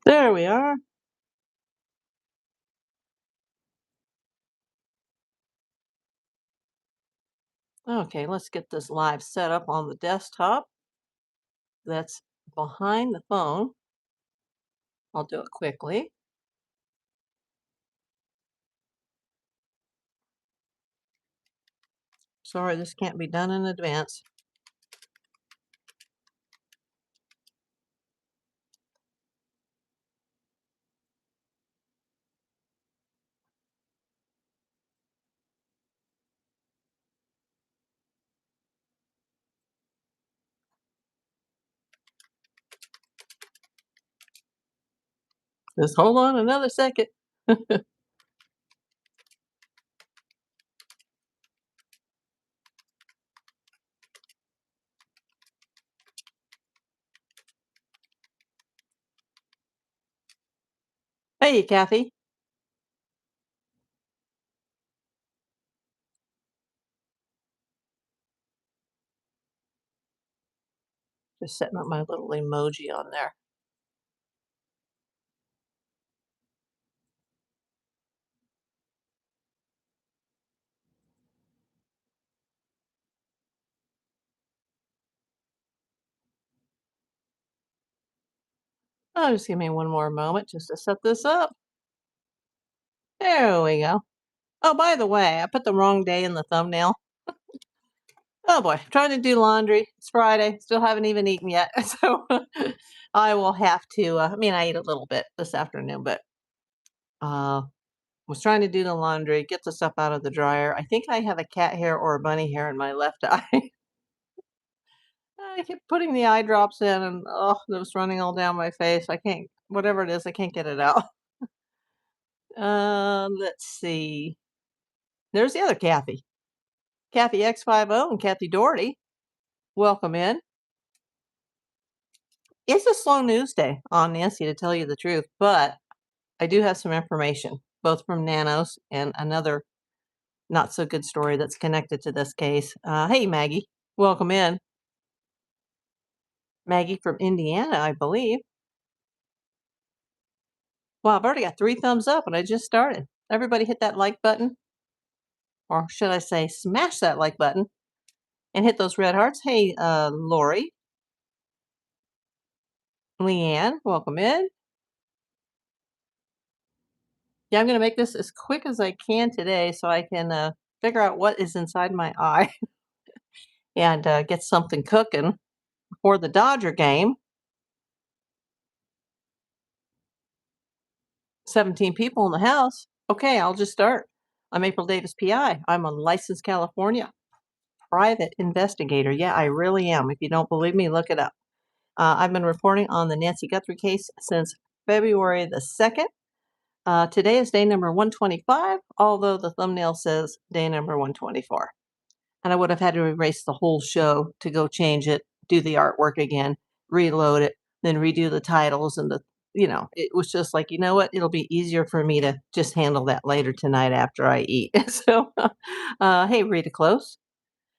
There we are. Okay, let's get this live set up on the desktop. That's behind the phone. I'll do it quickly. Sorry, this can't be done in advance. Just hold on another second. Hey, Kathy. Just setting up my little emoji on there. Oh, just give me one more moment just to set this up. There we go. Oh, by the way, I put the wrong day in the thumbnail. Oh boy, trying to do laundry. It's Friday. Still haven't even eaten yet. So I will have to, I ate a little bit this afternoon, but uh, was trying to do the laundry, get the stuff out of the dryer. I think I have a cat hair or a bunny hair in my left eye. I kept putting the eye drops in and oh, it was running all down my face. I can't, whatever it is, I can't get it out. Let's see. There's the other Kathy. Kathy X50 and Kathy Doherty. Welcome in. It's a slow news day on Nancy, to tell you the truth, but I do have some information, both from Nanos and another not so good story that's connected to this case. Hey, Maggie. Welcome in. Maggie from Indiana, I believe. Wow, I've already got 3 thumbs up and I just started. Everybody hit that like button, or should I say smash that like button and hit those red hearts. Hey, Lori, Leanne, welcome in. Yeah, I'm gonna make this as quick as I can today so I can figure out what is inside my eye and get something cooking for the Dodger game. 17 people in the house. Okay, I'll just start. I'm April Davis, PI. I'm a licensed California private investigator. Yeah, I really am. If you don't believe me, look it up. I've been reporting on the Nancy Guthrie case since February the 2nd. Today is day number 125, although the thumbnail says day number 124. And I would have had to erase the whole show to go change it, do the artwork again, reload it, then redo the titles and it was just like, you know what? It'll be easier for me to just handle that later tonight after I eat. So, hey, Rita Close.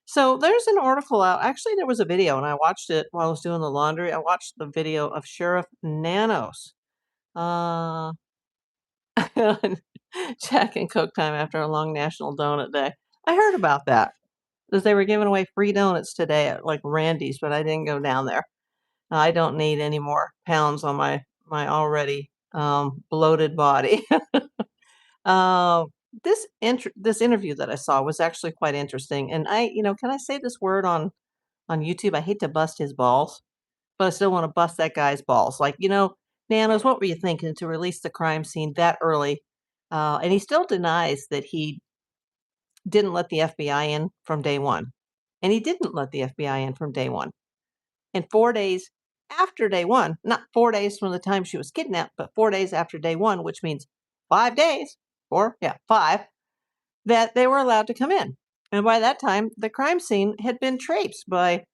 So there's an article out. Actually, there was a video, and I watched it while I was doing the laundry. I watched the video of Sheriff Nanos. Uh, Jack and Coke time after a long National Donut Day. I heard about that because they were giving away free donuts today at like Randy's, but I didn't go down there. I don't need any more pounds on my already bloated body. uh, this interview that I saw was actually quite interesting, and can I say this word on YouTube? I hate to bust his balls, but I still want to bust that guy's balls. Like, Nanos, what were you thinking to release the crime scene that early? And he still denies that he didn't let the FBI in from day one. And he didn't let the FBI in from day one. And 4 days after day one, not 4 days from the time she was kidnapped, but 4 days after day one, which means 5 days, or yeah, 5, that they were allowed to come in. And by that time, the crime scene had been traipsed by,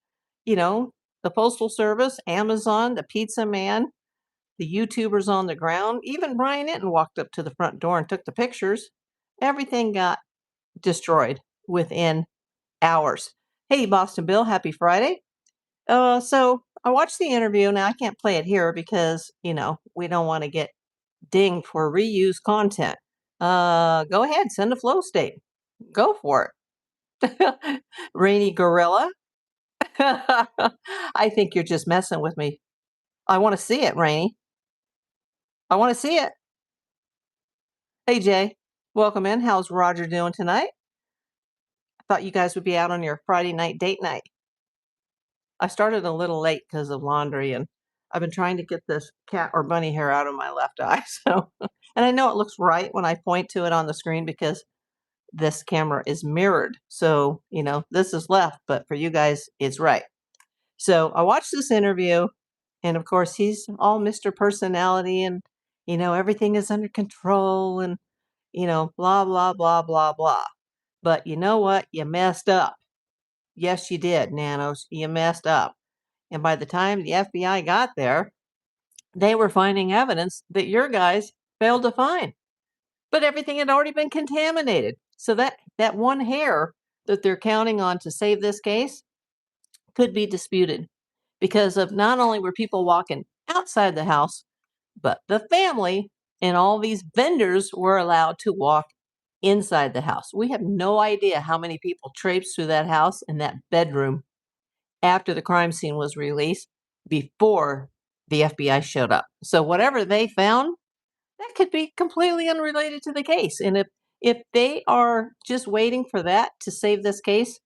you know, the Postal Service, Amazon, the pizza man, the YouTubers on the ground. Even Brian Enton walked up to the front door and took the pictures. Everything got destroyed within hours. Hey, Boston Bill, happy Friday. So I watched the interview. Now I can't play it here because, we don't want to get dinged for reuse content. Go ahead, send a flow state. Go for it. Rainy gorilla. I think you're just messing with me. I want to see it, Rainy. I want to see it. Hey, Jay. Welcome in. How's Roger doing tonight? I thought you guys would be out on your Friday night date night. I started a little late because of laundry, and I've been trying to get this cat or bunny hair out of my left eye. So, and I know it looks right when I point to it on the screen because this camera is mirrored. So, this is left, but for you guys, it's right. So I watched this interview, and of course, he's all Mr. Personality, and, everything is under control, and, blah, blah, blah, blah, blah. But you know what? You messed up. Yes, you did, Nanos. You messed up. And by the time the FBI got there, they were finding evidence that your guys failed to find. But everything had already been contaminated. So that one hair that they're counting on to save this case could be disputed because of not only were people walking outside the house, but the family and all these vendors were allowed to walk inside the house. We have no idea how many people traipsed through that house and that bedroom after the crime scene was released before the FBI showed up. So whatever they found, that could be completely unrelated to the case. And if they are just waiting for that to save this case,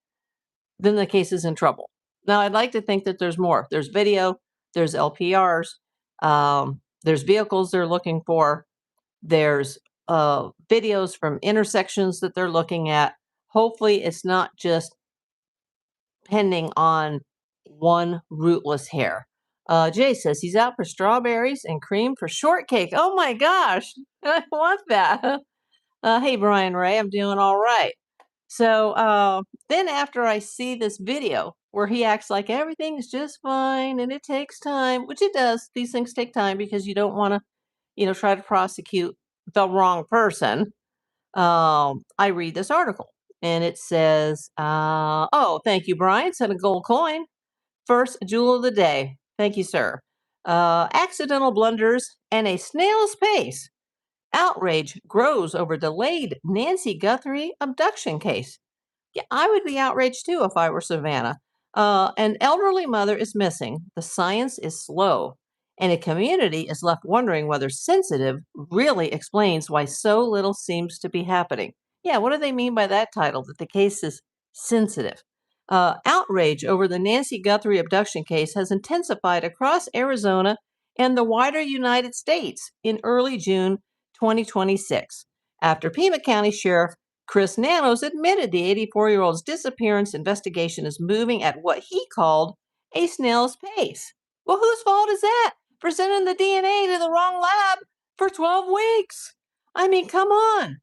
then the case is in trouble. Now, I'd like to think that there's more. There's video, there's LPRs, there's vehicles they're looking for, there's videos from intersections that they're looking at. Hopefully, it's not just pending on one rootless hair. Jay says he's out for strawberries and cream for shortcake. Oh my gosh, I want that. Hey, Brian Ray, I'm doing all right. So then after I see this video where he acts like everything's just fine and it takes time, which it does, these things take time because you don't want to, try to prosecute the wrong person. I read this article and it says, oh, thank you, Brian. Sent a gold coin. First jewel of the day. Thank you, sir. Accidental blunders and a snail's pace. Outrage grows over delayed Nancy Guthrie abduction case. Yeah, I would be outraged too if I were Savannah. An elderly mother is missing. The science is slow. And a community is left wondering whether sensitive really explains why so little seems to be happening. Yeah, what do they mean by that title? That the case is sensitive. Outrage over the Nancy Guthrie abduction case has intensified across Arizona and the wider United States in early June 2026 after Pima County Sheriff Chris Nanos admitted the 84-year-old's disappearance investigation is moving at what he called a snail's pace. Well, whose fault is that? For sending the DNA to the wrong lab for 12 weeks. I mean, come on.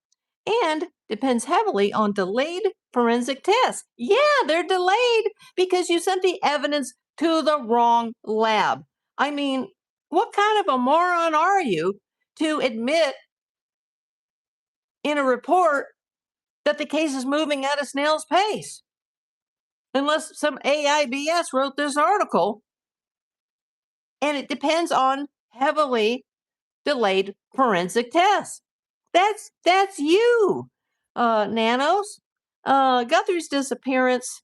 And depends heavily on delayed forensic tests. Yeah, they're delayed because you sent the evidence to the wrong lab. I mean, what kind of a moron are you to admit in a report that the case is moving at a snail's pace? Unless some AIBS wrote this article, and it depends on heavily delayed forensic tests. That's you, Nanos. Guthrie's disappearance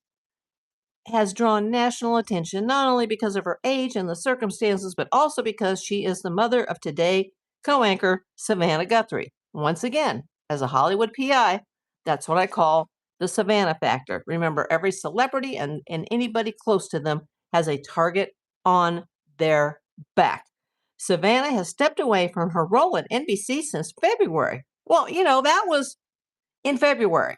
has drawn national attention, not only because of her age and the circumstances, but also because she is the mother of Today co-anchor Savannah Guthrie. Once again, as a Hollywood PI, that's what I call the Savannah factor. Remember, every celebrity and anybody close to them has a target on their back. Savannah has stepped away from her role at NBC since February. Well, that was in February.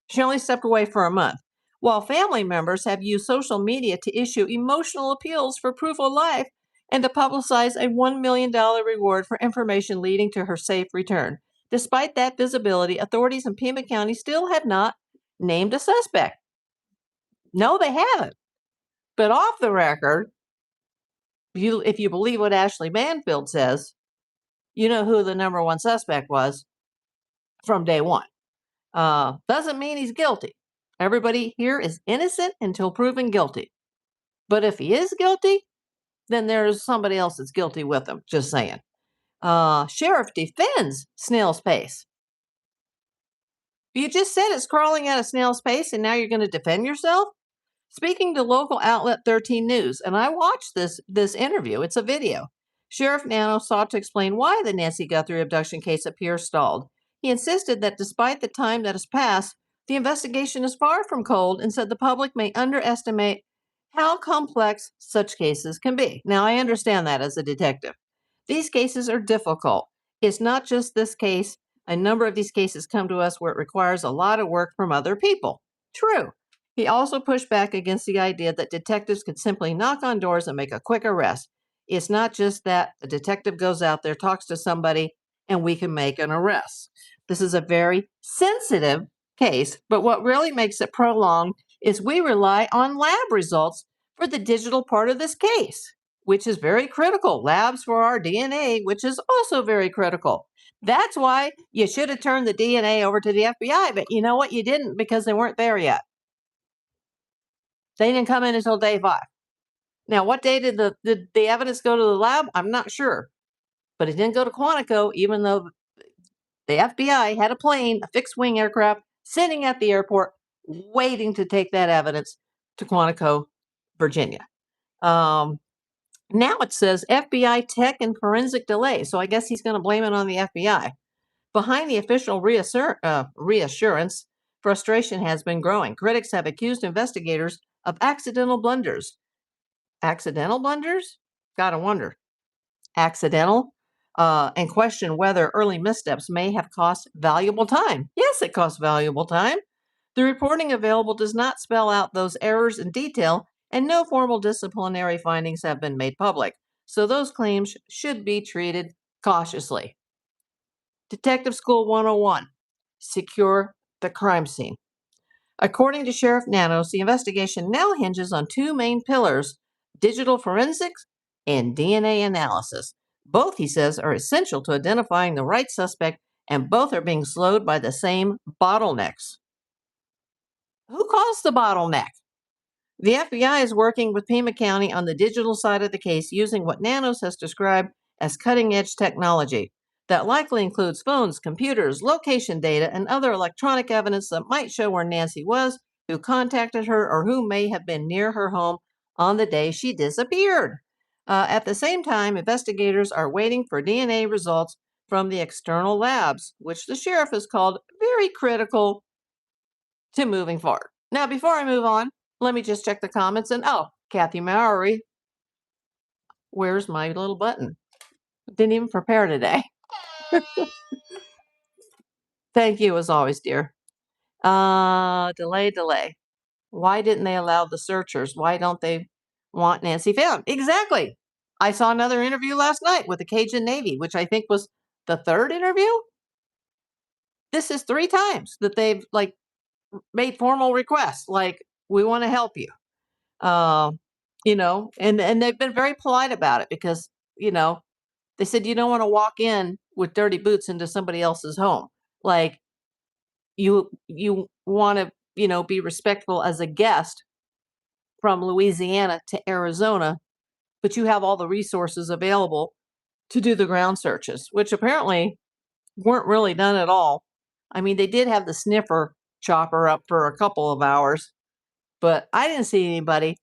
She only stepped away for a month. While family members have used social media to issue emotional appeals for proof of life and to publicize a $1 million reward for information leading to her safe return. Despite that visibility, authorities in Pima County still have not named a suspect. No, they haven't. But off the record, if you believe what Ashley Banfield says, you know who the number one suspect was from day one. Doesn't mean he's guilty. Everybody here is innocent until proven guilty. But if he is guilty, then there's somebody else that's guilty with them. Just saying. Sheriff defends snail's pace. You just said it's crawling at a snail's pace, and now you're going to defend yourself? Speaking to local outlet 13 News, and I watched this interview. It's a video. Sheriff Nanos sought to explain why the Nancy Guthrie abduction case appears stalled. He insisted that despite the time that has passed, the investigation is far from cold and said the public may underestimate how complex such cases can be. Now, I understand that as a detective. These cases are difficult. It's not just this case. A number of these cases come to us where it requires a lot of work from other people. True. He also pushed back against the idea that detectives could simply knock on doors and make a quick arrest. It's not just that the detective goes out there, talks to somebody, and we can make an arrest. This is a very sensitive case, but what really makes it prolonged is we rely on lab results for the digital part of this case, which is very critical. Labs for our DNA, which is also very critical. That's why you should have turned the DNA over to the FBI, but you know what? You didn't because they weren't there yet. They didn't come in until day 5. Now, what day did the evidence go to the lab? I'm not sure. But it didn't go to Quantico, even though the FBI had a plane, a fixed wing aircraft, sitting at the airport waiting to take that evidence to Quantico, Virginia. Now it says FBI tech and forensic delay. So I guess he's going to blame it on the FBI. Behind the official reassurance, frustration has been growing. Critics have accused investigators of accidental blunders. Accidental blunders? Gotta wonder. Accidental? And question whether early missteps may have cost valuable time. Yes, it costs valuable time. The reporting available does not spell out those errors in detail, and no formal disciplinary findings have been made public. So those claims should be treated cautiously. Detective School 101. Secure the crime scene. According to Sheriff Nanos, the investigation now hinges on 2 main pillars: digital forensics and DNA analysis. Both, he says, are essential to identifying the right suspect, and both are being slowed by the same bottlenecks. Who caused the bottleneck? The FBI is working with Pima County on the digital side of the case using what Nanos has described as cutting edge technology. That likely includes phones, computers, location data, and other electronic evidence that might show where Nancy was, who contacted her, or who may have been near her home on the day she disappeared. At the same time, investigators are waiting for DNA results from the external labs, which the sheriff has called very critical to moving forward. Now, before I move on, let me just check the comments. And Kathy Mowry, where's my little button? Didn't even prepare today. Thank you as always, dear. Delay. Why didn't they allow the searchers? Why don't they want Nancy found? Exactly. I saw another interview last night with the Cajun Navy, which I think was the 3rd interview. This is 3 times that they've made formal requests, like, we want to help you. And they've been very polite about it because, they said you don't want to walk in with dirty boots into somebody else's home. Like, you want to, be respectful as a guest from Louisiana to Arizona, but you have all the resources available to do the ground searches, which apparently weren't really done at all. I mean, they did have the sniffer chopper up for a couple of hours, but I didn't see anybody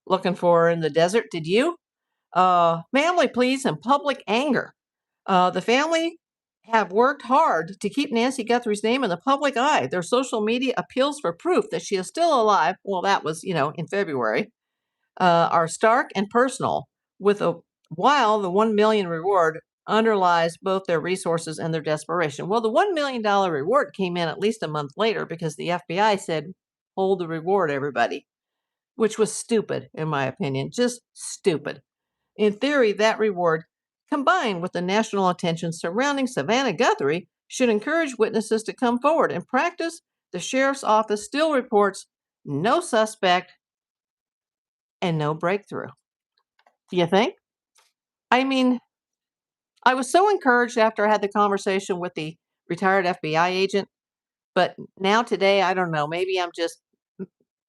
looking for her in the desert. Did you? Family pleas and public anger. The family have worked hard to keep Nancy Guthrie's name in the public eye. Their social media appeals for proof that she is still alive, well, that was, in February, are stark and personal, while the $1 million reward underlies both their resources and their desperation. Well, the $1 million reward came in at least a month later because the FBI said, hold the reward, everybody, which was stupid, in my opinion, just stupid. In theory, that reward, combined with the national attention surrounding Savannah Guthrie, should encourage witnesses to come forward. In practice, the sheriff's office still reports no suspect and no breakthrough. Do you think? I mean, I was so encouraged after I had the conversation with the retired FBI agent, but now today, I don't know, maybe I'm just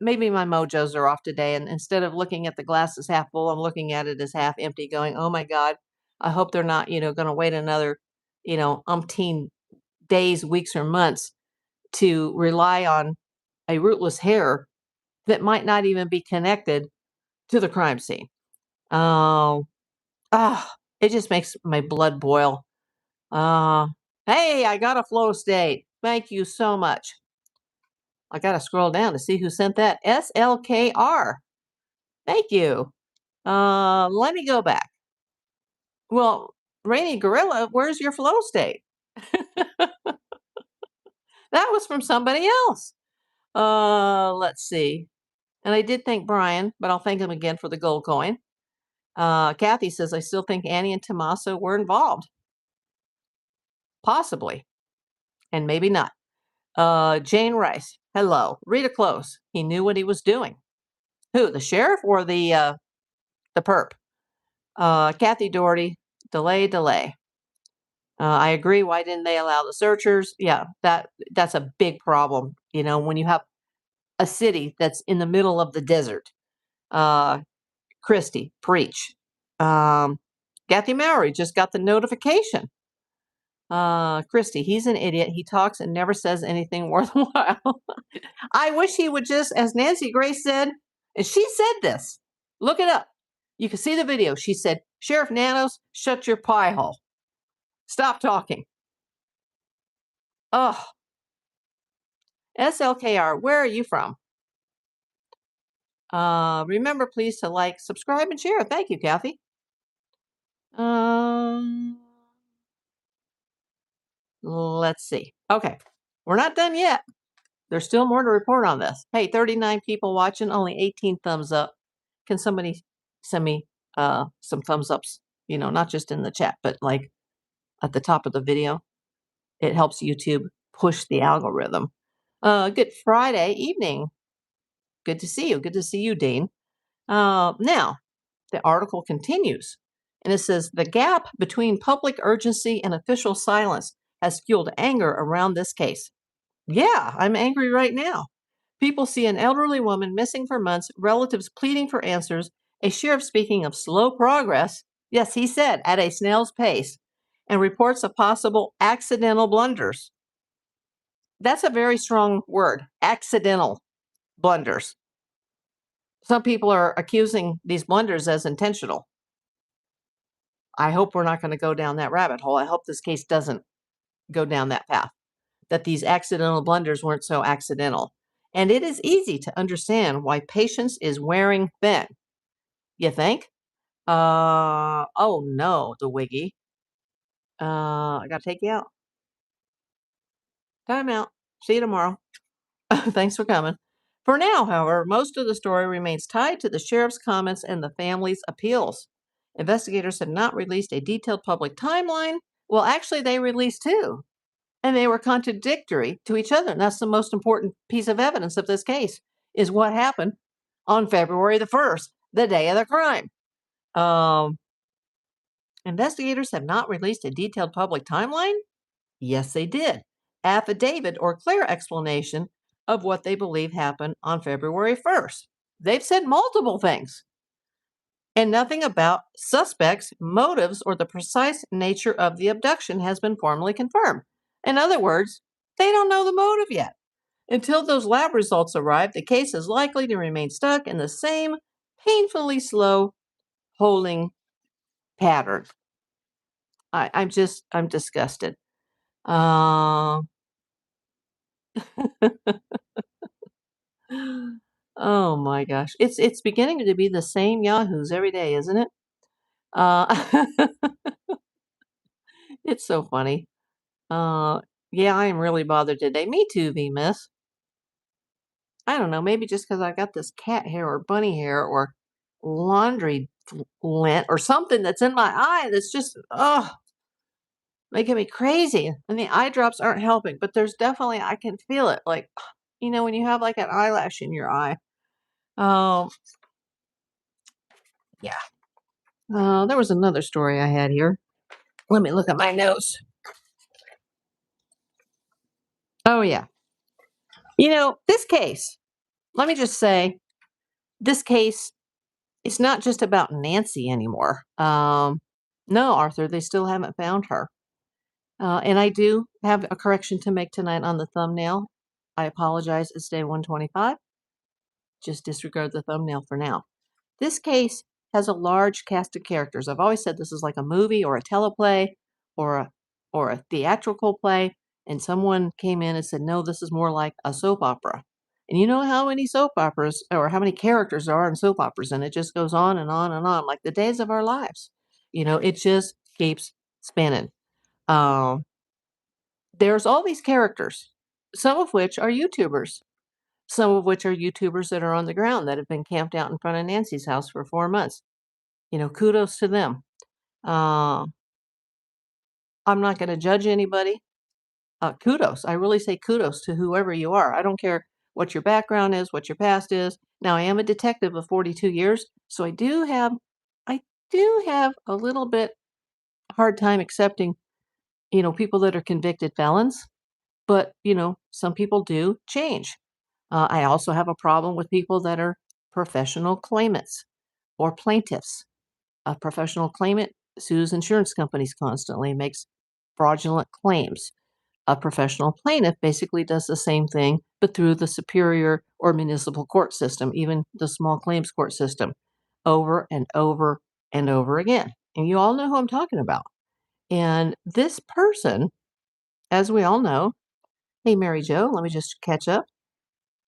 maybe my mojos are off today, and instead of looking at the glass as half full, I'm looking at it as half empty, going, "Oh my God, I hope they're not, going to wait another, umpteen days, weeks, or months to rely on a rootless hair that might not even be connected to the crime scene." Oh, it just makes my blood boil. Uh, hey, I got a flow state. Thank you so much. I got to scroll down to see who sent that. SLKR. Thank you. Let me go back. Well, Rainy Gorilla, where's your flow state? That was from somebody else. Let's see. And I did thank Brian, but I'll thank him again for the gold coin. Kathy says, I still think Annie and Tommaso were involved. Possibly. And maybe not. Jane Rice. Hello. Rita Close. He knew what he was doing. Who? The sheriff or the perp? Kathy Doherty. Delay. I agree. Why didn't they allow the searchers? Yeah, that's a big problem. When you have a city that's in the middle of the desert. Christy, preach. Kathy Mowry just got the notification. Christy, he's an idiot. He talks and never says anything worthwhile. I wish he would just, as Nancy Grace said, and she said this. Look it up. You can see the video. She said, Sheriff Nanos, shut your pie hole. Stop talking. Oh, SLKR, where are you from? Remember, please, to like, subscribe, and share. Thank you, Kathy. Let's see. Okay, we're not done yet. There's still more to report on this. Hey, 39 people watching, only 18 thumbs up. Can somebody send me some thumbs ups? Not just in the chat, but like at the top of the video. It helps YouTube push the algorithm. Good Friday evening. Good to see you. Good to see you, Dean. Now, the article continues, and it says, the gap between public urgency and official silence has fueled anger around this case. Yeah, I'm angry right now. People see an elderly woman missing for months, relatives pleading for answers, a sheriff speaking of slow progress. Yes, he said, at a snail's pace, and reports of possible accidental blunders. That's a very strong word, accidental blunders. Some people are accusing these blunders as intentional. I hope we're not going to go down that rabbit hole. I hope this case doesn't go down that path, that these accidental blunders weren't so accidental. And it is easy to understand why patience is wearing thin. You think? Oh no, the Wiggy. I got to take you out. Time out. See you tomorrow. Thanks for coming. For now, however, most of the story remains tied to the sheriff's comments and the family's appeals. Investigators have not released a detailed public timeline. Well, actually, they released two, and they were contradictory to each other. And that's the most important piece of evidence of this case, is what happened on February the 1st, the day of the crime. Investigators have not released a detailed public timeline? Yes, they did. Affidavit or clear explanation of what they believe happened on February 1st. They've said multiple things. And nothing about suspects, motives, or the precise nature of the abduction has been formally confirmed. In other words, they don't know the motive yet. Until those lab results arrive, the case is likely to remain stuck in the same painfully slow holding pattern. I'm disgusted. Oh my gosh. It's beginning to be the same yahoos every day, isn't it? It's so funny. Yeah, I am really bothered today. Me too, V Miss. I don't know, maybe just because I got this cat hair or bunny hair or laundry lint or something that's in my eye that's just making me crazy. And the eye drops aren't helping, but there's definitely, I can feel it. Like, when you have like an eyelash in your eye. Yeah. There was another story I had here. Let me look at my notes. Oh, yeah. This case, let me just say, this case is not just about Nancy anymore. No, Arthur, they still haven't found her. And I do have a correction to make tonight on the thumbnail. I apologize. It's day 125. Just disregard the thumbnail for now. This case has a large cast of characters. I've always said this is like a movie or a teleplay or a theatrical play, and someone came in and said, "No, this is more like a soap opera." And you know how many soap operas or how many characters there are in soap operas, and it just goes on and on and on, like the days of our lives. It just keeps spinning. Um, there's all these characters, some of which are YouTubers, some of which are YouTubers that are on the ground that have been camped out in front of Nancy's house for 4 months. Kudos to them. Uh, I'm not going to judge anybody. Kudos. I really say kudos to whoever you are. I don't care what your background is, what your past is. Now, I am a detective of 42 years, so I do have a little bit hard time accepting, people that are convicted felons. But, some people do change. I also have a problem with people that are professional claimants or plaintiffs. A professional claimant sues insurance companies constantly, makes fraudulent claims. A professional plaintiff basically does the same thing, but through the superior or municipal court system, even the small claims court system, over and over and over again. And you all know who I'm talking about. And this person, as we all know, hey, Mary Jo, let me just catch up.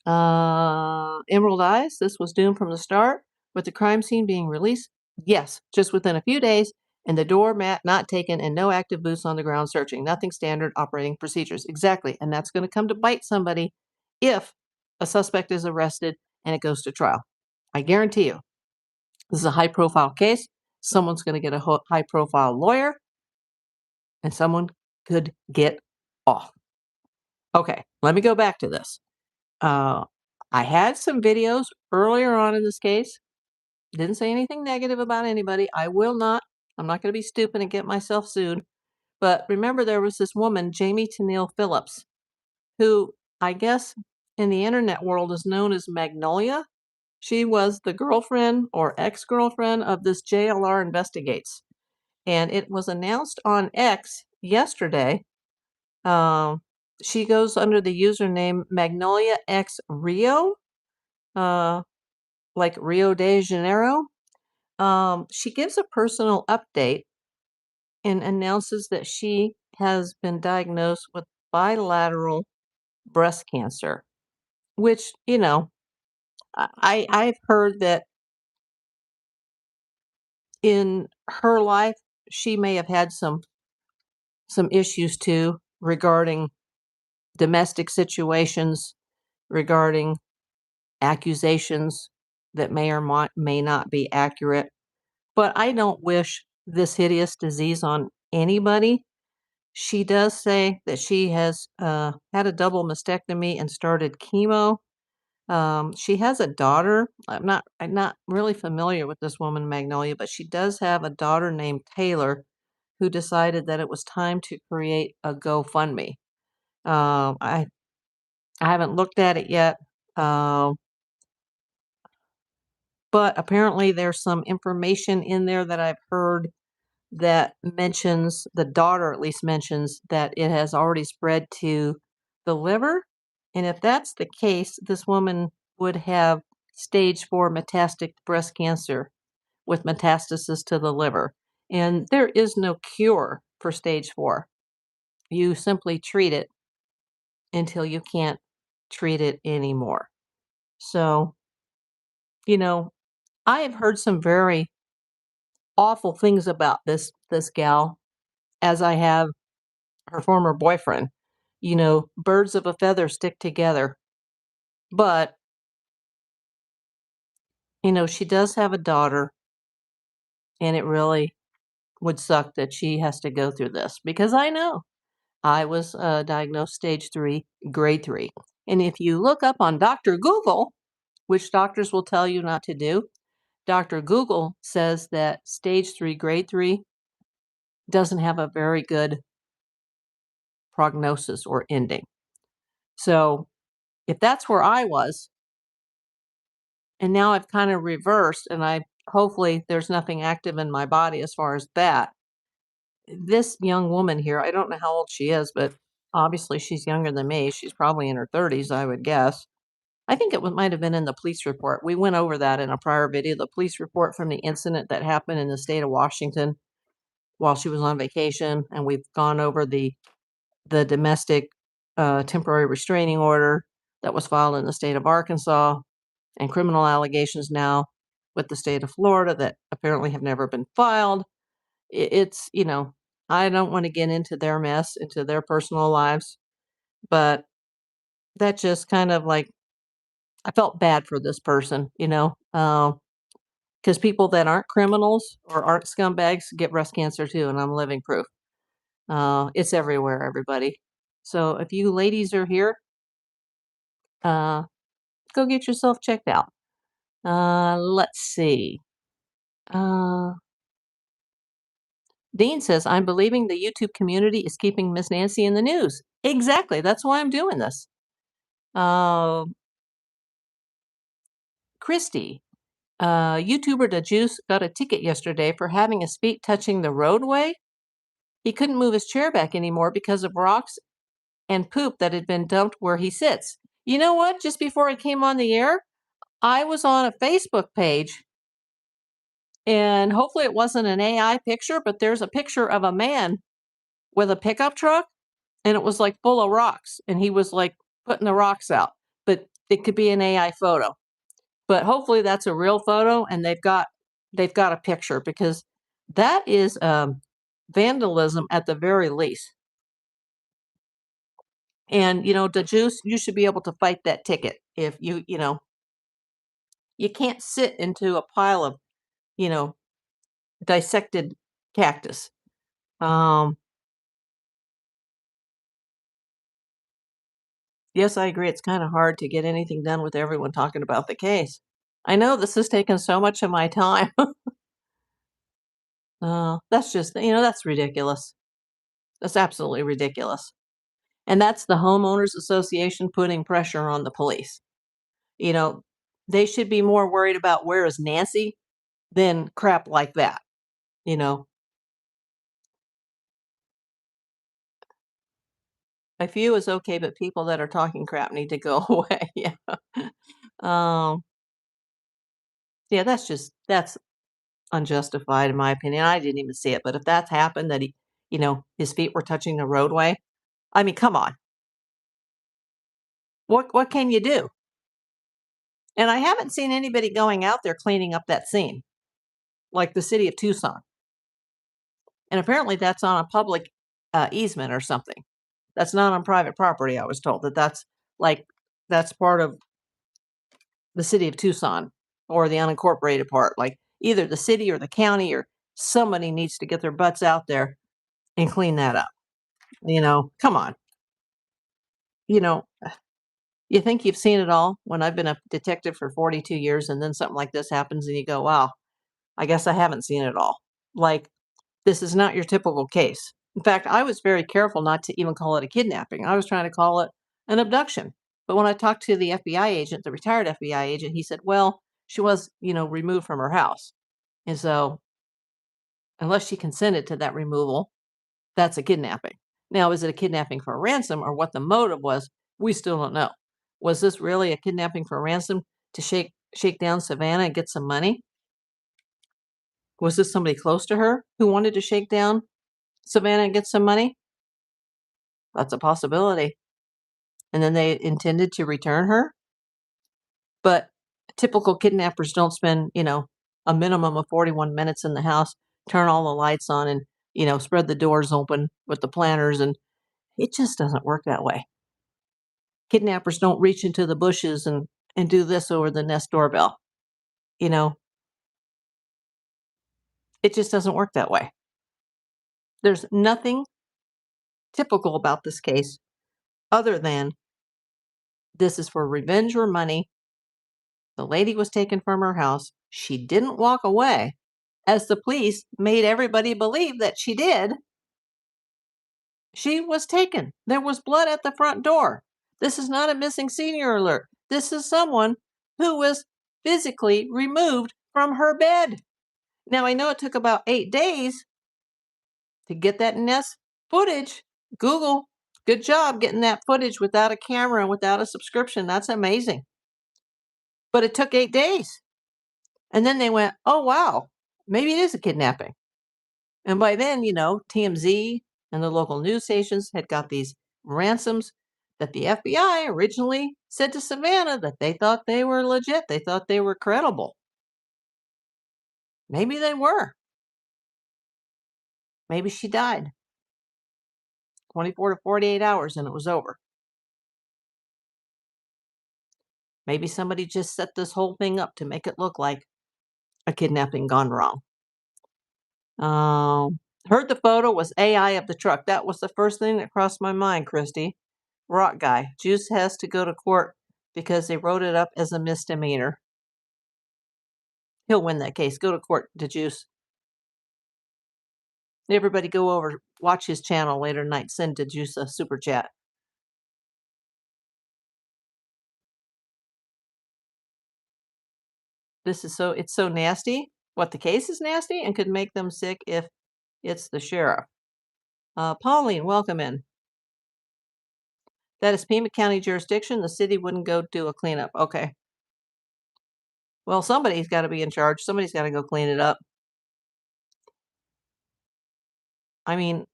Emerald Eyes, this was doomed from the start, with the crime scene being released. Yes, just within a few days, and the doormat not taken, and no active boots on the ground searching. Nothing standard operating procedures. Exactly. And that's going to come to bite somebody if a suspect is arrested and it goes to trial. I guarantee you, this is a high profile case. Someone's going to get a high profile lawyer, and someone could get off. Okay, let me go back to this. Uh, I had some videos earlier on in this case. Didn't say anything negative about anybody. I will not. I'm not going to be stupid and get myself sued. But remember, there was this woman, Jamie Tennille Phillips, who I guess in the internet world is known as Magnolia. She was the girlfriend or ex-girlfriend of this JLR Investigates. And it was announced on X yesterday. Um, she goes under the username Magnolia X Rio. Uh, like Rio de Janeiro. She gives a personal update and announces that she has been diagnosed with bilateral breast cancer, which, I've heard that in her life, she may have had some issues too regarding domestic situations, regarding accusations that may or may not be accurate. But I don't wish this hideous disease on anybody. She does say that she has had a double mastectomy and started chemo. She has a daughter. I'm not really familiar with this woman, Magnolia, but she does have a daughter named Taylor who decided that it was time to create a GoFundMe. I haven't looked at it yet. Um, but apparently there's some information in there that I've heard that mentions the daughter at least mentions that it has already spread to the liver. And if that's the case, this woman would have stage 4 metastatic breast cancer with metastasis to the liver. And there is no cure for stage 4. You simply treat it until you can't treat it anymore. So, you know, I have heard some very awful things about this gal, as I have her former boyfriend. Birds of a feather stick together. But, she does have a daughter, and it really would suck that she has to go through this because I know I was diagnosed stage 3, grade 3. And if you look up on Dr. Google, which doctors will tell you not to do, Dr. Google says that stage 3, grade 3 doesn't have a very good prognosis or ending. So if that's where I was, And now I've kind of reversed, and hopefully there's nothing active in my body as far as that. This young woman here, I don't know how old she is, but obviously she's younger than me. She's probably in her 30s, I would guess. I think it might have been in the police report. We went over that in a prior video, the police report from the incident that happened in the state of Washington while she was on vacation, and we've gone over the domestic temporary restraining order that was filed in the state of Arkansas, and criminal allegations now with the state of Florida that apparently have never been filed. It's, I don't want to get into their mess, into their personal lives, but that just kind of like, I felt bad for this person, because people that aren't criminals or aren't scumbags get breast cancer too, and I'm living proof. It's everywhere, everybody. So if you ladies are here, uh, go get yourself checked out. Let's see. Uh, Dean says, I'm believing the YouTube community is keeping Miss Nancy in the news. Exactly. That's why I'm doing this. Uh, Christy, YouTuber Da Juice got a ticket yesterday for having his feet touching the roadway. He couldn't move his chair back anymore because of rocks and poop that had been dumped where he sits. You know what? Just before I came on the air, I was on a Facebook page, and hopefully it wasn't an AI picture, but there's a picture of a man with a pickup truck, and it was like full of rocks, and he was like putting the rocks out. But it could be an AI photo. But hopefully that's a real photo, and they've got a picture, because that is vandalism at the very least. And the juice, you should be able to fight that ticket if you can't sit into a pile of you know dissected cactus. Um, yes, I agree. It's kind of hard to get anything done with everyone talking about the case. I know this has taken so much of my time. That's just, that's ridiculous. That's absolutely ridiculous. And that's the homeowners association putting pressure on the police. You know, they should be more worried about where is Nancy than crap like that. You know, a few is okay, but people that are talking crap need to go away. Yeah. Um, yeah, that's unjustified in my opinion. I didn't even see it, but if that's happened, that his feet were touching the roadway, I mean, come on. What can you do? And I haven't seen anybody going out there cleaning up that scene, like the city of Tucson. And apparently that's on a public easement or something. That's not on private property. I was told like that's part of the city of Tucson, or the unincorporated part. Like either the city or the county or somebody needs to get their butts out there and clean that up. Come on. You know, you think you've seen it all when I've been a detective for 42 years, and then something like this happens and you go, wow, I guess I haven't seen it all. Like, this is not your typical case. In fact, I was very careful not to even call it a kidnapping. I was trying to call it an abduction. But when I talked to the FBI agent, the retired FBI agent, he said, well, she was, removed from her house. And so, unless she consented to that removal, that's a kidnapping. Now, is it a kidnapping for a ransom, or what the motive was? We still don't know. Was this really a kidnapping for a ransom to shake down Savannah and get some money? Was this somebody close to her who wanted to shake down Savannah and get some money? That's a possibility. And then they intended to return her. But typical kidnappers don't spend, a minimum of 41 minutes in the house, turn all the lights on, and, spread the doors open with the planters. And it just doesn't work that way. Kidnappers don't reach into the bushes and do this over the Nest doorbell. You know, it just doesn't work that way. There's nothing typical about this case other than this is for revenge or money. The lady was taken from her house. She didn't walk away, as the police made everybody believe that she did. She was taken. There was blood at the front door. This is not a missing senior alert. This is someone who was physically removed from her bed. Now, I know it took about 8 days to get that Nest footage. Google, good job getting that footage without a camera and without a subscription. That's amazing. But it took 8 days. And then they went, oh, wow, maybe it is a kidnapping. And by then, TMZ and the local news stations had got these ransoms that the FBI originally said to Savannah that they thought they were legit. They thought they were credible. Maybe they were. Maybe she died 24 to 48 hours and it was over. Maybe somebody just set this whole thing up to make it look like a kidnapping gone wrong. Heard the photo was AI of the truck. That was the first thing that crossed my mind, Christy. Rock guy. Juice has to go to court because they wrote it up as a misdemeanor. He'll win that case. Go to court, to Juice. Everybody go over, watch his channel later tonight. Send to Juice a super chat. It's so nasty. What, the case is nasty and could make them sick if it's the sheriff. Pauline, welcome in. That is Pima County jurisdiction. The city wouldn't go do a cleanup. Okay. Well, somebody's got to be in charge. Somebody's got to go clean it up. I mean,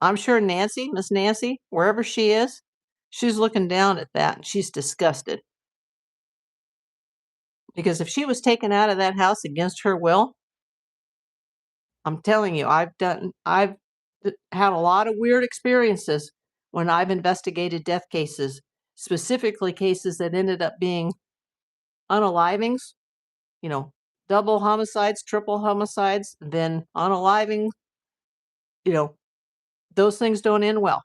I'm sure Nancy, Miss Nancy, wherever she is, she's looking down at that and she's disgusted. Because if she was taken out of that house against her will, I'm telling you, I've had a lot of weird experiences when I've investigated death cases, specifically cases that ended up being unalivings, double homicides, triple homicides, then unaliving, those things don't end well.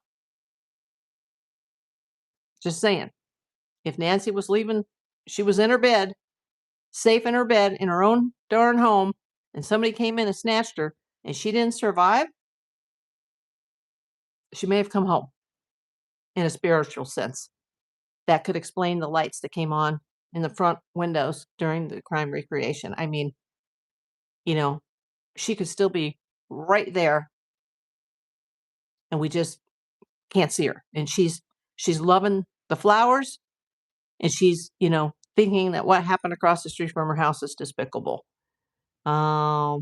Just saying. If Nancy was leaving, she was in her bed, safe in her bed, in her own darn home, and somebody came in and snatched her, and she didn't survive, she may have come home in a spiritual sense. That could explain the lights that came on in the front windows during the crime recreation. I mean, she could still be right there, and we just can't see her. And she's loving the flowers, and she's, thinking that what happened across the street from her house is despicable. Oh,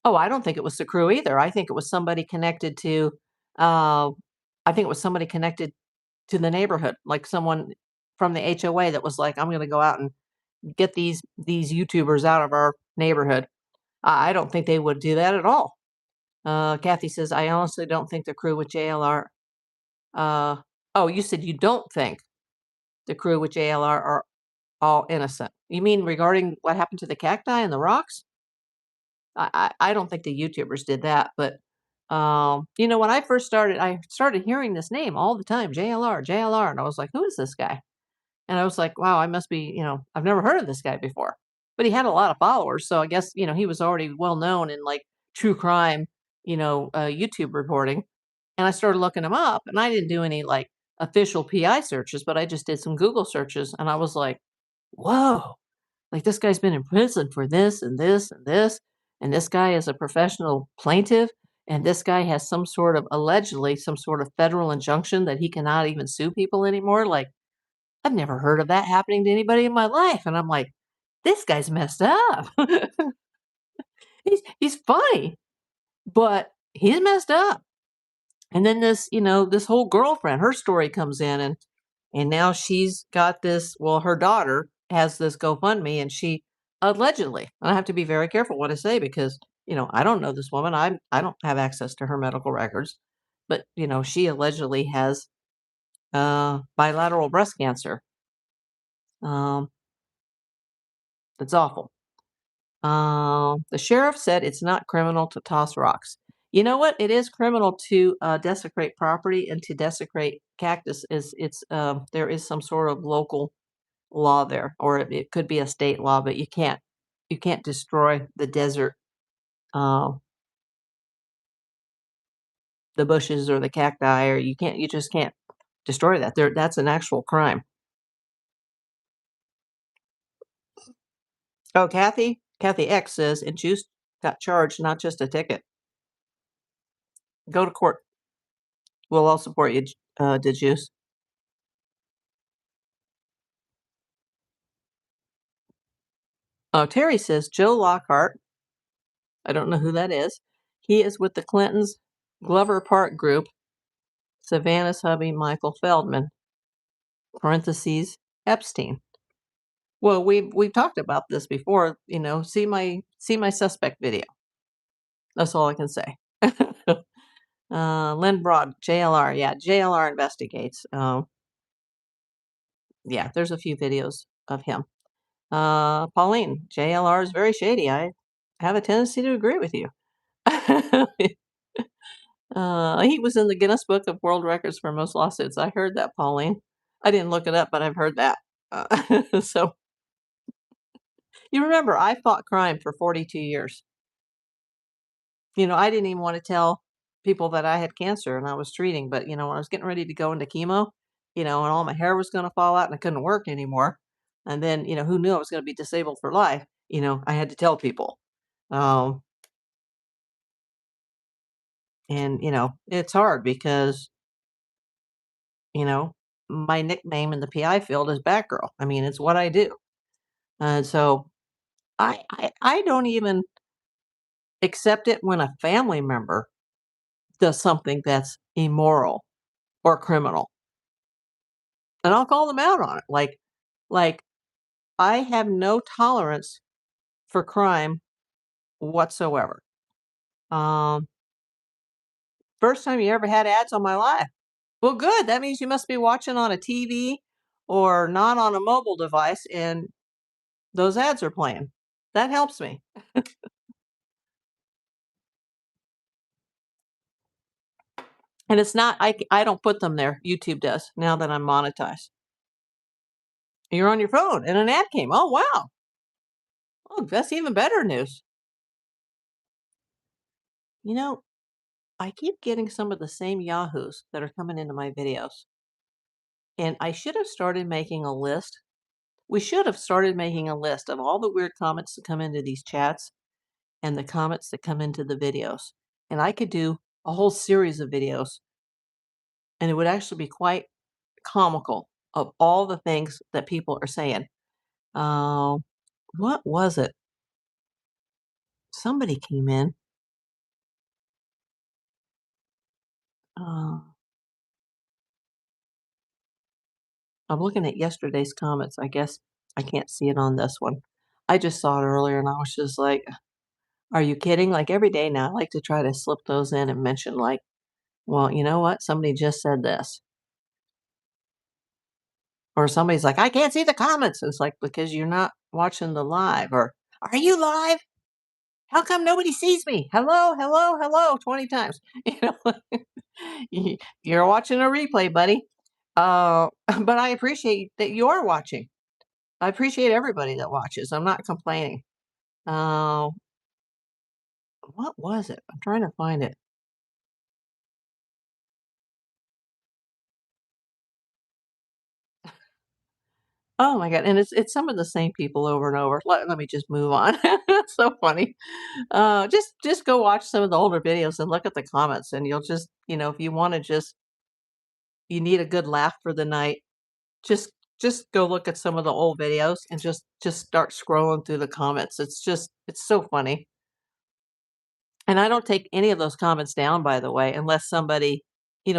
I don't think it was the crew either. I think it was somebody connected to, the neighborhood, like someone from the HOA that was like, I'm going to go out and get these YouTubers out of our neighborhood. I don't think they would do that at all. Kathy says, I honestly don't think the crew with JLR. Oh, you said you don't think the crew with JLR are all innocent. You mean regarding what happened to the cacti and the rocks? I don't think the YouTubers did that, but when I first started, I started hearing this name all the time, JLR, and I was like, who is this guy? And I was like, wow, I must be, I've never heard of this guy before. But he had a lot of followers, so I guess, he was already well known in like true crime, YouTube reporting. And I started looking him up, and I didn't do any like official PI searches, but I just did some Google searches, and I was like, whoa, like this guy's been in prison for this and this and this, and this guy is a professional plaintiff, and this guy has allegedly some sort of federal injunction that he cannot even sue people anymore. Like, I've never heard of that happening to anybody in my life. And I'm like, this guy's messed up. he's funny, but he's messed up. And then this whole girlfriend, her story comes in, and now she's got this, well, her daughter has this GoFundMe, and she allegedly, and I have to be very careful what I say because, I don't know this woman. I don't have access to her medical records, but, she allegedly has bilateral breast cancer. That's awful. The sheriff said it's not criminal to toss rocks. You know what? It is criminal to desecrate property and to desecrate cactus. There is some sort of local law there, or it could be a state law, but you can't destroy the desert, the bushes or the cacti, or you just can't destroy that. That's an actual crime. Oh, Kathy X says, and Juice got charged, not just a ticket. Go to court. We'll all support you, the Juice. Oh, Terry says Joe Lockhart. I don't know who that is. He is with the Clintons' Glover Park group. Savannah's hubby, Michael Feldman. Parentheses Epstein. Well, we've talked about this before. See my suspect video. That's all I can say. Lynn Broad, JLR. Yeah, JLR investigates. Yeah, there's a few videos of him. Pauline, JLR is very shady. I have a tendency to agree with you. He was in the Guinness Book of World Records for most lawsuits. I heard that, Pauline. I didn't look it up, but I've heard that. So you remember, I fought crime for 42 years. I didn't even want to tell people that I had cancer and I was treating, but when I was getting ready to go into chemo, and all my hair was going to fall out and I couldn't work anymore. And then, who knew I was going to be disabled for life? I had to tell people. Um, and, it's hard because, you know, my nickname in the PI field is Batgirl. I mean, it's what I do. And so I don't even accept it when a family member does something that's immoral or criminal. And I'll call them out on it. Like I have no tolerance for crime whatsoever. Um, First time you ever had ads on my life. Well, good. That means you must be watching on a TV or not on a mobile device, and those ads are playing. That helps me. And it's not, I don't put them there. YouTube does now that I'm monetized. You're on your phone and an ad came. Oh, wow. Oh, that's even better news. You know, I keep getting some of the same yahoos that are coming into my videos. And I should have started making a list. We should have started making a list of all the weird comments that come into these chats and the comments that come into the videos. And I could do a whole series of videos, and it would actually be quite comical of all the things that people are saying. Uh, what was it? Somebody came in. Uh, I'm looking at yesterday's comments. I guess I can't see it on this one. I just saw it earlier and I was just like, are you kidding? Like every day now, I like to try to slip those in and mention, like, well, you know what? Somebody just said this. Or somebody's like, I can't see the comments. It's like, because you're not watching the live. Or, are you live? How come nobody sees me? Hello, hello, hello, 20 times. You know, you're watching a replay, buddy. But I appreciate that you are watching. I appreciate everybody that watches. I'm not complaining. Uh, what was it? I'm trying to find it. Oh my god, and it's some of the same people over and over. Let me just move on. It's so funny. Just go watch some of the older videos and look at the comments, and you'll just, if you want to you need a good laugh for the night, just just go look at some of the old videos and just start scrolling through the comments. It's so funny. And I don't take any of those comments down, by the way, unless somebody,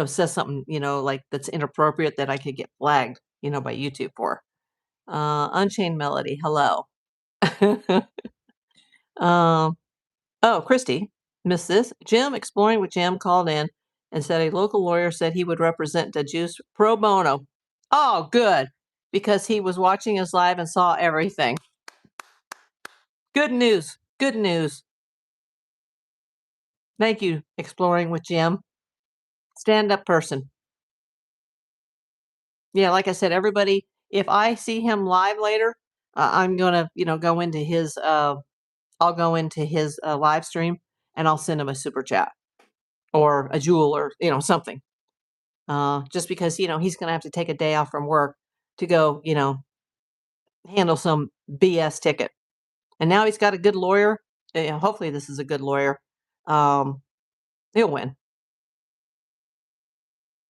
says something, like that's inappropriate that I could get flagged, by YouTube for. Unchained Melody, hello. um, oh, Christy, missed this. Jim Exploring with Jim called in and said a local lawyer said he would represent the Juice pro bono. Oh, good, because he was watching us live and saw everything. Good news. Good news. Thank you, Exploring with Jim. Stand up person. Yeah, like I said, everybody, if I see him live later, I'm gonna, go into his. I'll go into his live stream and I'll send him a super chat or a jewel or something. just because, he's going to have to take a day off from work to go, handle some BS ticket. And now he's got a good lawyer. Hopefully this is a good lawyer. Um, he'll win.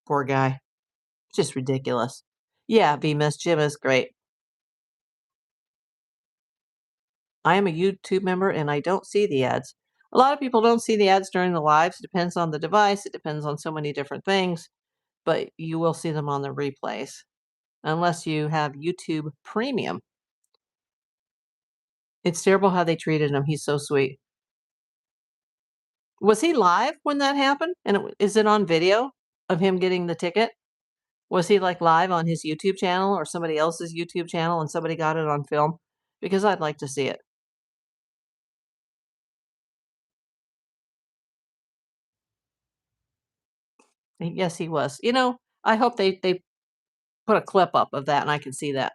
Poor guy. Just ridiculous. Yeah, be Miss Jim is great. I am a YouTube member and I don't see the ads. A lot of people don't see the ads during the lives. It depends on the device. It depends on so many different things, but you will see them on the replays unless you have YouTube Premium. It's terrible how they treated him. He's so sweet. Was he live when that happened? And is it on video of him getting the ticket? Was he like live on his YouTube channel or somebody else's YouTube channel and somebody got it on film? Because I'd like to see it. Yes, he was. I hope they put a clip up of that and I can see that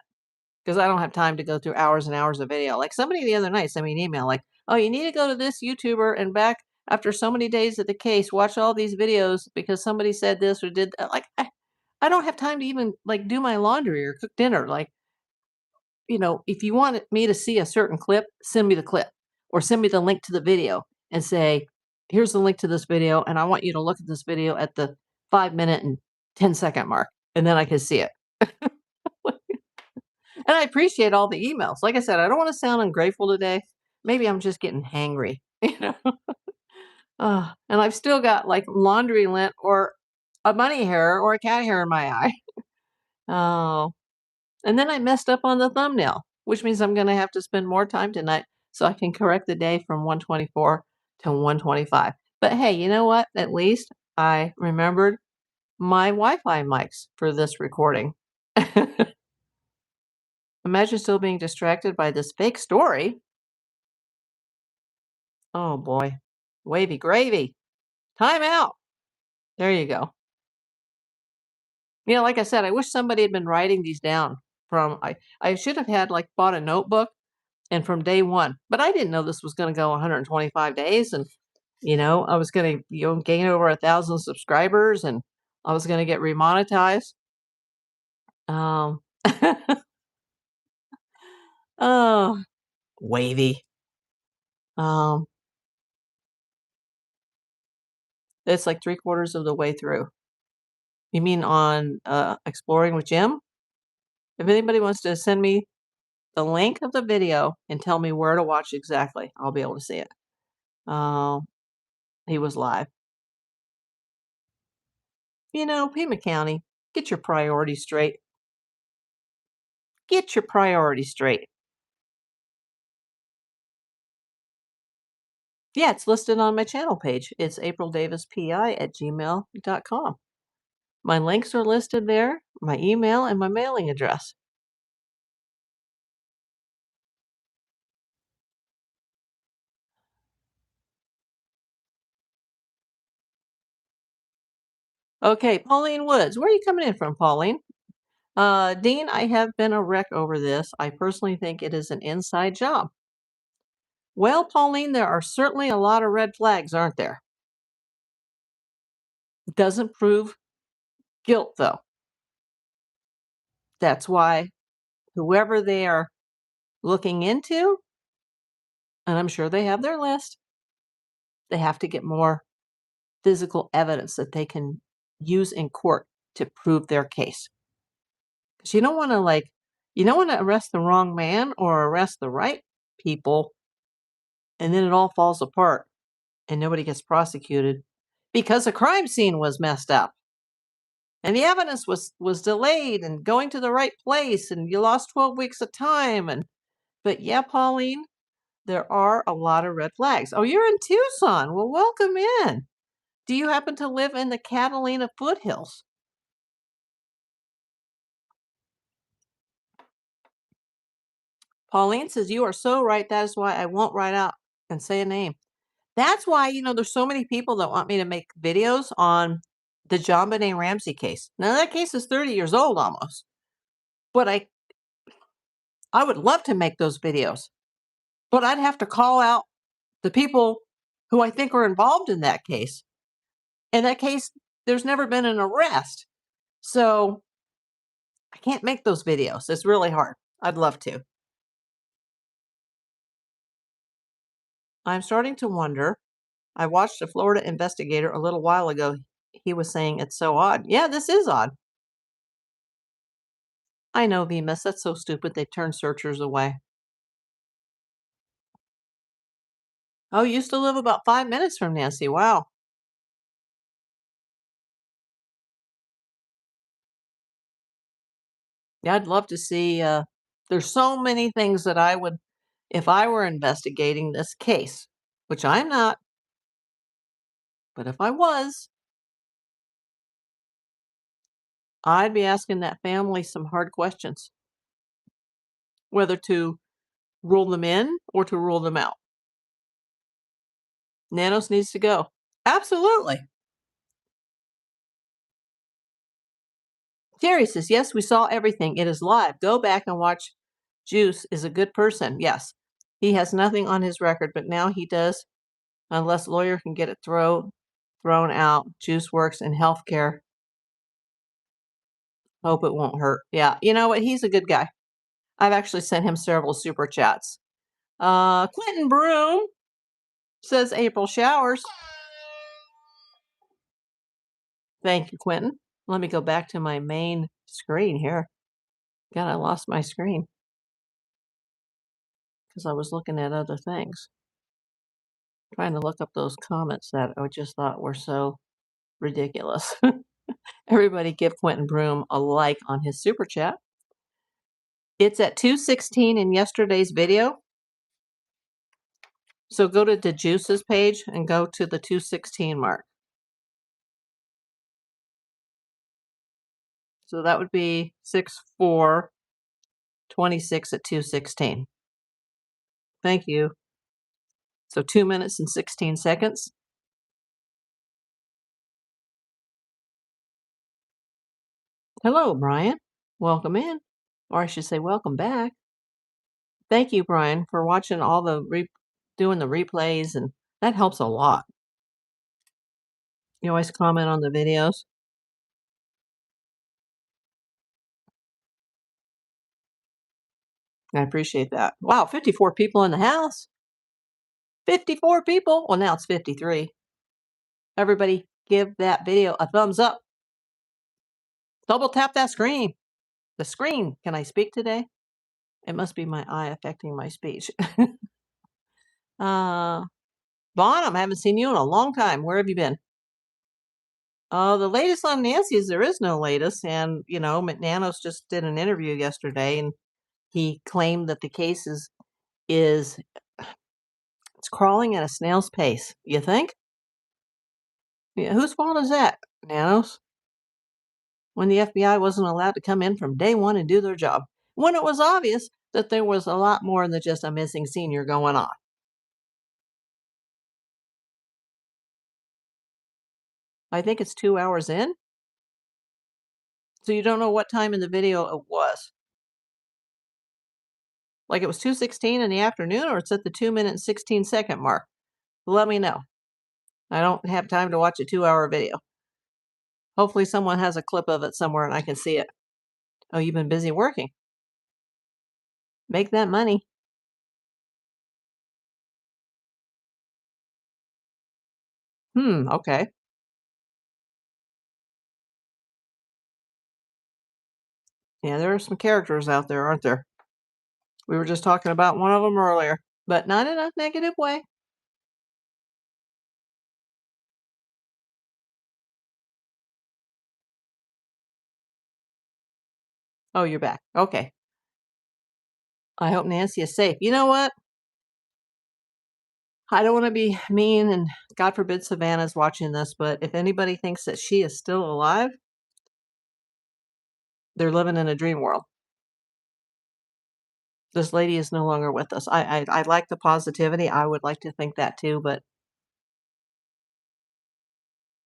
because I don't have time to go through hours and hours of video. Like somebody the other night sent me an email like, "Oh, you need to go to this YouTuber and back after so many days of the case, watch all these videos because somebody said this or did that." Like I don't have time to even like do my laundry or cook dinner. Like, if you want me to see a certain clip, send me the clip or send me the link to the video and say, "Here's the link to this video and I want you to look at this video at the 5 minute and 10-second mark." And then I can see it. And I appreciate all the emails. Like I said, I don't want to sound ungrateful today. Maybe I'm just getting hangry, you know. And I've still got like laundry lint or a bunny hair or a cat hair in my eye. Oh, and then I messed up on the thumbnail, which means I'm going to have to spend more time tonight so I can correct the day from 124 to 125. But hey, you know what? At least I remembered my Wi-Fi mics for this recording. Imagine still being distracted by this fake story. Oh boy. Wavy gravy. Time out. There you go. Like I said, I wish somebody had been writing these down I should have had like bought a notebook and from day one, but I didn't know this was going to go 125 days. And, I was going to, gain over 1,000 subscribers and I was going to get remonetized. Um, oh, wavy. Um, it's like 3/4 of the way through. You mean on Exploring with Jim? If anybody wants to send me the link of the video and tell me where to watch exactly, I'll be able to see it. He was live. Pima County, get your priorities straight. Get your priorities straight. Yeah, it's listed on my channel page. It's aprildavispi@gmail.com. My links are listed there, my email, and my mailing address. Okay, Pauline Woods. Where are you coming in from, Pauline? Dean, I have been a wreck over this. I personally think it is an inside job. Well, Pauline, there are certainly a lot of red flags, aren't there? Doesn't prove guilt, though. That's why whoever they are looking into, and I'm sure they have their list, they have to get more physical evidence that they can use in court to prove their case. Because you don't want to arrest the wrong man or arrest the right people, and then it all falls apart and nobody gets prosecuted because the crime scene was messed up and the evidence was delayed and going to the right place and you lost 12 weeks of time. But yeah, Pauline, there are a lot of red flags. Oh, you're in Tucson. Well, welcome in. Do you happen to live in the Catalina foothills? Pauline says, "You are so right. That is why I won't write out and say a name." That's why, there's so many people that want me to make videos on the JonBenet Ramsey case. Now, that case is 30 years old almost, but I would love to make those videos, but I'd have to call out the people who I think are involved in that case. In that case, there's never been an arrest. So I can't make those videos. It's really hard. I'd love to. I'm starting to wonder. I watched a Florida investigator a little while ago. He was saying it's so odd. Yeah, this is odd. I know, Bemis. That's so stupid. They turn searchers away. Oh, you used to live about 5 minutes from Nancy. Wow. Yeah, I'd love to see. There's so many things that I would, if I were investigating this case, which I'm not, but if I was, I'd be asking that family some hard questions, whether to rule them in or to rule them out. Nanos needs to go. Absolutely. Jerry says, yes, we saw everything. It is live. Go back and watch. Juice is a good person. Yes. He has nothing on his record, but now he does, unless lawyer can get it thrown out. Juice works in healthcare. Hope it won't hurt. Yeah. You know what? He's a good guy. I've actually sent him several super chats. Quentin Broom says April showers. Thank you, Quentin. Let me go back to my main screen here. God, I lost my screen because I was looking at other things. Trying to look up those comments that I just thought were so ridiculous. Everybody give Quentin Broom a like on his super chat. It's at 2:16 in yesterday's video. So go to the Juices page and go to the 2:16 mark. So that would be 6/4/26 at 2:16. Thank you. So 2 minutes and 16 seconds. Hello, Brian. Welcome in. Or I should say welcome back. Thank you, Brian, for watching all the doing the replays, and that helps a lot. You always comment on the videos. I appreciate that. Wow, 54 people in the house. 54 people. Well, now it's 53. Everybody give that video a thumbs up. Double tap that screen. The screen. Can I speak today? It must be my eye affecting my speech. Bonham, I haven't seen you in a long time. Where have you been? The latest on Nancy is there is no latest. And, Nanos just did an interview yesterday, and he claimed that the case is it's crawling at a snail's pace. You think? Yeah, whose fault is that, Nanos? When the FBI wasn't allowed to come in from day one and do their job, when it was obvious that there was a lot more than just a missing senior going on. I think it's 2 hours in. So you don't know what time in the video it was. Like it was 2:16 in the afternoon, or it's at the 2 minute and 16-second mark. Let me know. I don't have time to watch a 2 hour video. Hopefully someone has a clip of it somewhere and I can see it. Oh, you've been busy working. Make that money. Okay. Yeah, there are some characters out there, aren't there? We were just talking about one of them earlier, but not in a negative way. Oh, you're back. Okay. I hope Nancy is safe. You know what? I don't want to be mean, and God forbid Savannah's watching this, but if anybody thinks that she is still alive, they're living in a dream world. This lady is no longer with us. I like the positivity. I would like to think that too, but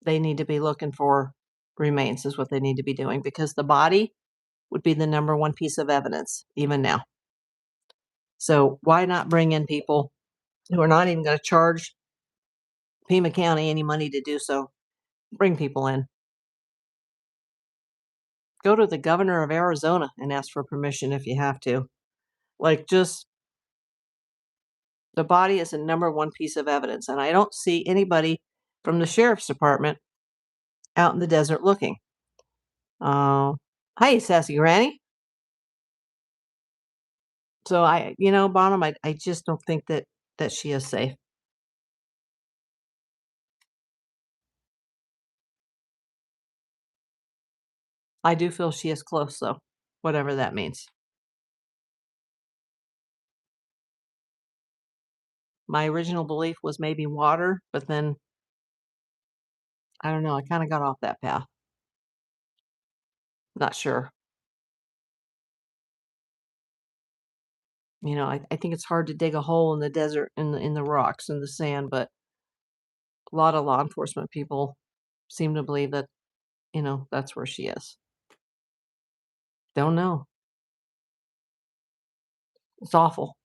they need to be looking for remains is what they need to be doing, because the body would be the number one piece of evidence even now. So why not bring in people who are not even going to charge Pima County any money to do so? Bring people in. go to the governor of Arizona and ask for permission if you have to. Like, just the body is the number one piece of evidence, and I don't see anybody from the sheriff's department out in the desert looking. Hi, sassy granny. So Bonham, I just don't think that she is safe. I do feel she is close, though, whatever that means. My original belief was maybe water, but then I don't know. I kind of got off that path. Not sure. I think it's hard to dig a hole in the desert in the rocks and the sand, but a lot of law enforcement people seem to believe that that's where she is. Don't know. It's awful.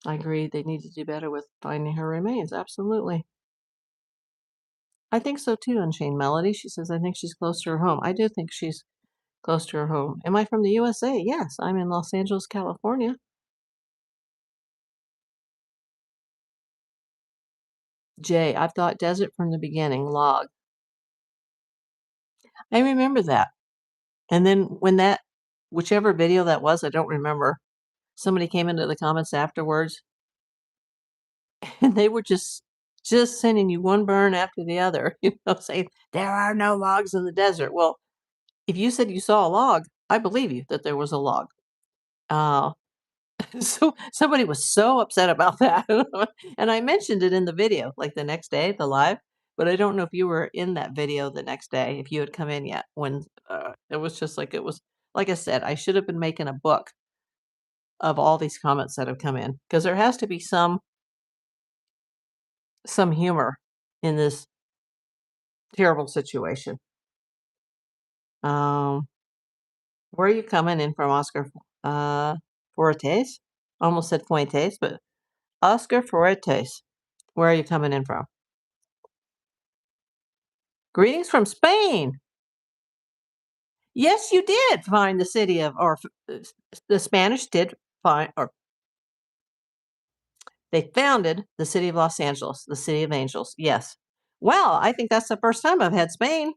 I agree. They need to do better with finding her remains. Absolutely. I think so too, Unchained Melody. She says, I think she's close to her home. I do think she's close to her home. Am I from the USA? Yes, I'm in Los Angeles, California. Jay, I've thought desert from the beginning, log. I remember that. And then when whichever video that was, I don't remember, somebody came into the comments afterwards and they were just sending you one burn after the other, saying, there are no logs in the desert. Well, if you said you saw a log, I believe you that there was a log. Uh, so somebody was so upset about that. And I mentioned it in the video, like the next day, the live, but I don't know if you were in that video the next day, if you had come in yet, when it was just like, like I said, I should have been making a book of all these comments that have come in, because there has to be some humor in this terrible situation. Um, where are you coming in from, Oscar? Fuertes? Almost said Fuentes, but Oscar Fuertes. Where are you coming in from? Greetings from Spain. Yes, you did find the city of, or the Spanish did find, or they founded the city of Los Angeles, the city of angels. Yes. Well, I think that's the first time I've had Spain.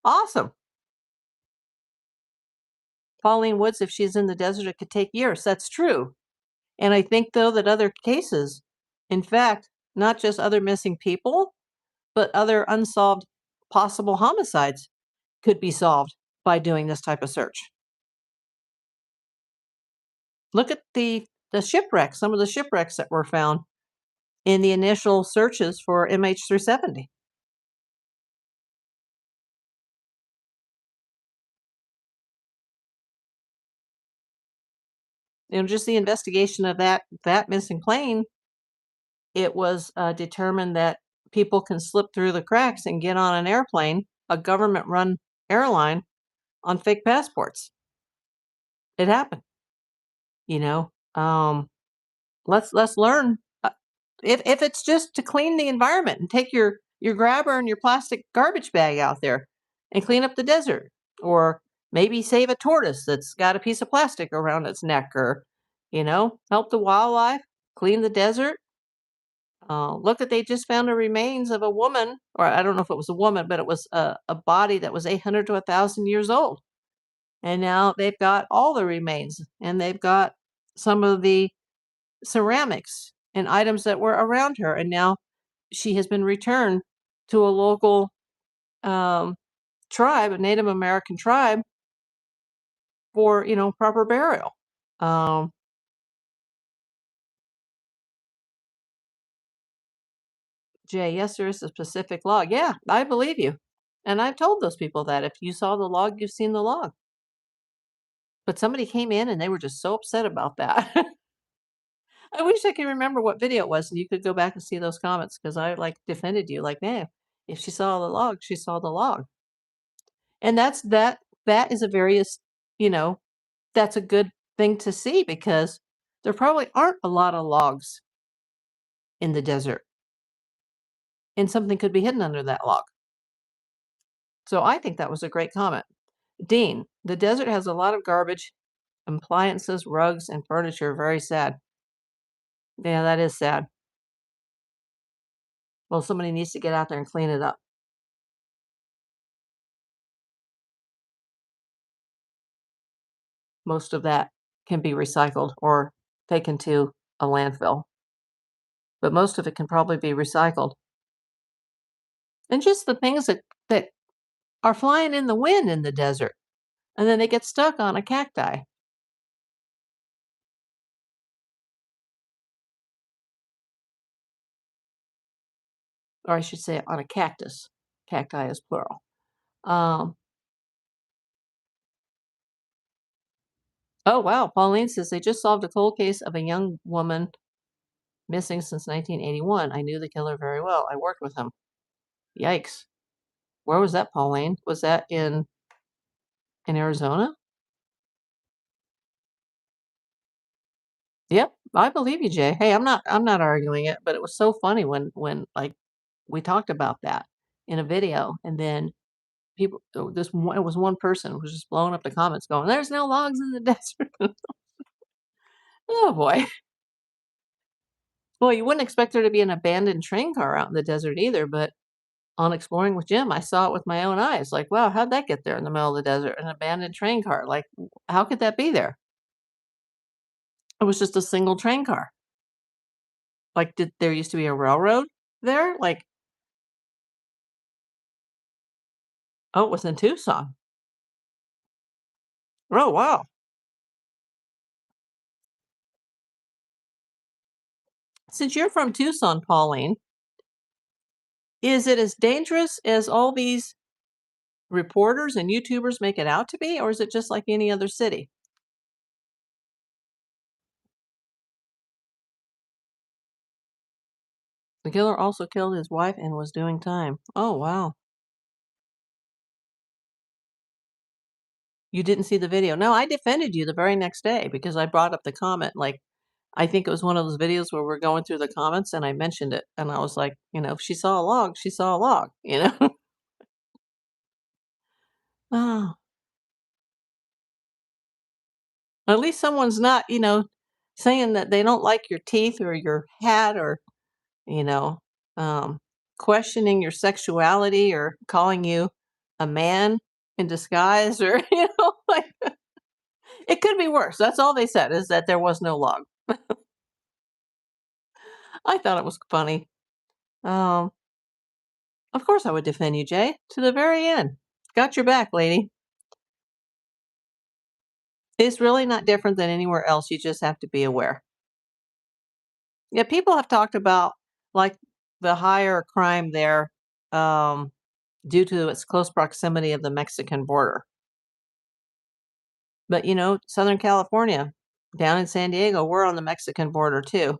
Awesome. Pauline Woods, if she's in the desert, it could take years. That's true. And I think, though, that other cases, in fact, not just other missing people, but other unsolved possible homicides could be solved by doing this type of search. Look at the shipwrecks, some of the shipwrecks that were found in the initial searches for MH370. Just the investigation of that missing plane, it was determined that people can slip through the cracks and get on an airplane, a government-run airline, on fake passports. It happened. You know, let's learn. If it's just to clean the environment and take your grabber and your plastic garbage bag out there and clean up the desert, or maybe save a tortoise that's got a piece of plastic around its neck, or help the wildlife, clean the desert. Look, that they just found the remains of a woman, or I don't know if it was a woman, but it was a body that was 800 to 1,000 years old. And now they've got all the remains, and they've got some of the ceramics and items that were around her. And now she has been returned to a local tribe, a Native American tribe, for proper burial. Um, Jay, yes, there is a specific log. Yeah, I believe you. And I've told those people that if you saw the log, you've seen the log. But somebody came in and they were just so upset about that. I wish I could remember what video it was, and you could go back and see those comments, because I like defended you, like, man, if she saw the log, she saw the log. And that is a you know, that's a good thing to see, because there probably aren't a lot of logs in the desert, and something could be hidden under that log. So I think that was a great comment. Dean, the desert has a lot of garbage, appliances, rugs, and furniture. Very sad. Yeah, that is sad. Well, somebody needs to get out there and clean it up. Most of that can be recycled or taken to a landfill, but most of it can probably be recycled. And just the things that are flying in the wind in the desert, and then they get stuck on a cacti, or I should say on a cactus. Cacti is plural. Um, oh, wow. Pauline says they just solved a cold case of a young woman missing since 1981. I knew the killer very well. I worked with him. Yikes. Where was that, Pauline? Was that in Arizona? Yep, I believe you, Jay. Hey, I'm not arguing it, but it was so funny when like we talked about that in a video, and then people this one, it was one person who was just blowing up the comments going, "There's no logs in the desert." Oh boy. Well, you wouldn't expect there to be an abandoned train car out in the desert either, but on Exploring with Jim, I saw it with my own eyes. Like, wow, how'd that get there in the middle of the desert? An abandoned train car. Like, how could that be there? It was just a single train car. Like, did there used to be a railroad there? Like, oh, it was in Tucson. Oh, wow. Since you're from Tucson, Pauline, is it as dangerous as all these reporters and YouTubers make it out to be, or is it just like any other city? The killer also killed his wife and was doing time. Oh, wow. You didn't see the video. No, I defended you the very next day because I brought up the comment. Like, I think it was one of those videos where we're going through the comments and I mentioned it. And I was like, if she saw a log, she saw a log. Oh, at least someone's not, saying that they don't like your teeth or your hat or, you know, um, questioning your sexuality or calling you a man in disguise or, like it could be worse. That's all they said is that there was no log. I thought it was funny. Um, of course I would defend you, Jay, to the very end. Got your back, lady. It's really not different than anywhere else. You just have to be aware. Yeah, people have talked about like the higher crime there um, due to its close proximity of the Mexican border. But Southern California, down in San Diego, we're on the Mexican border too.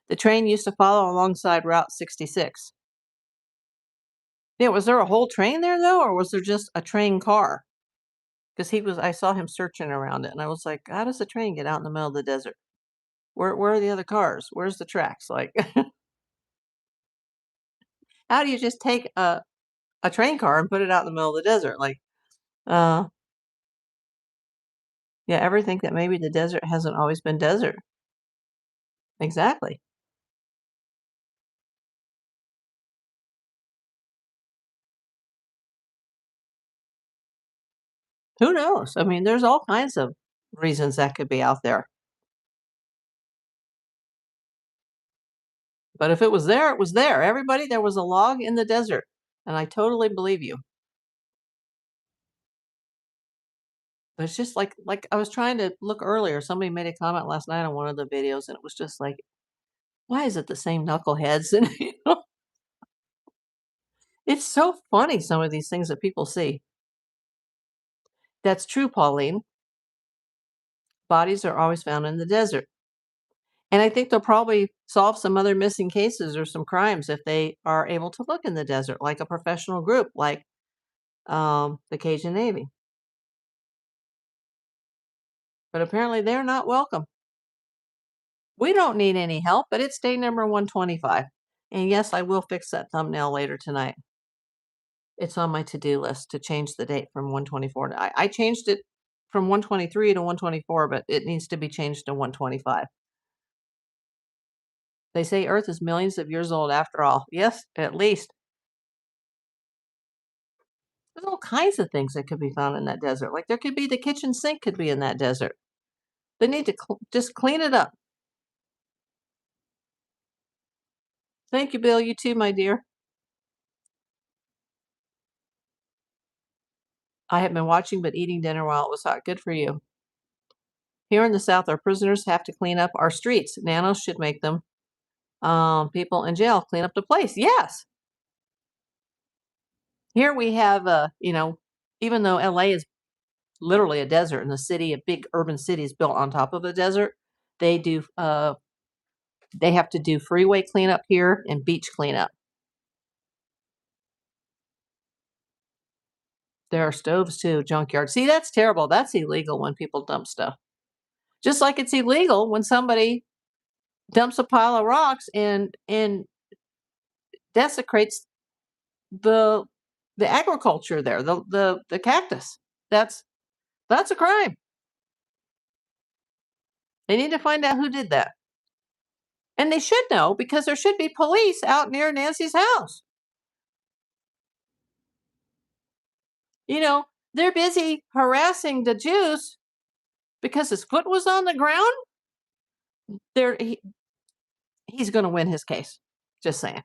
The train used to follow alongside Route 66. Yeah, was there a whole train there though, or was there just a train car? Because I saw him searching around it, and I was like, how does the train get out in the middle of the desert? Where are the other cars? Where's the tracks? Like, how do you just take a train car and put it out in the middle of the desert? Like, uh, yeah, ever think that maybe the desert hasn't always been desert? Exactly. Who knows? I mean, there's all kinds of reasons that could be out there. But if it was there, it was there. Everybody, there was a log in the desert. And I totally believe you. But it's just like I was trying to look earlier. Somebody made a comment last night on one of the videos, and it was just like, why is it the same knuckleheads? And it's so funny some of these things that people see. That's true, Pauline. Bodies are always found in the desert. And I think they'll probably solve some other missing cases or some crimes if they are able to look in the desert, like a professional group, like the Cajun Navy. But apparently they're not welcome. We don't need any help, but it's day number 125. And yes, I will fix that thumbnail later tonight. It's on my to-do list to change the date from 124 to I changed it from 123 to 124, but it needs to be changed to 125. They say Earth is millions of years old after all. Yes, at least. There's all kinds of things that could be found in that desert. Like there could be the kitchen sink could be in that desert. They need to just clean it up. Thank you, Bill. You too, my dear. I have been watching but eating dinner while it was hot. Good for you. Here in the South, our prisoners have to clean up our streets. Nanos should make them. People in jail clean up the place. Yes. Here we have, even though LA is literally a desert and the city, a big urban city is built on top of a desert, they do, they have to do freeway cleanup here and beach cleanup. There are stoves too, junkyard. See, that's terrible. That's illegal when people dump stuff. Just like it's illegal when somebody dumps a pile of rocks and desecrates the the agriculture there, the cactus. That's that's a crime. They need to find out who did that. And they should know because there should be police out near Nancy's house. You know, they're busy harassing the Jews because his foot was on the ground. They're, he's going to win his case. Just saying.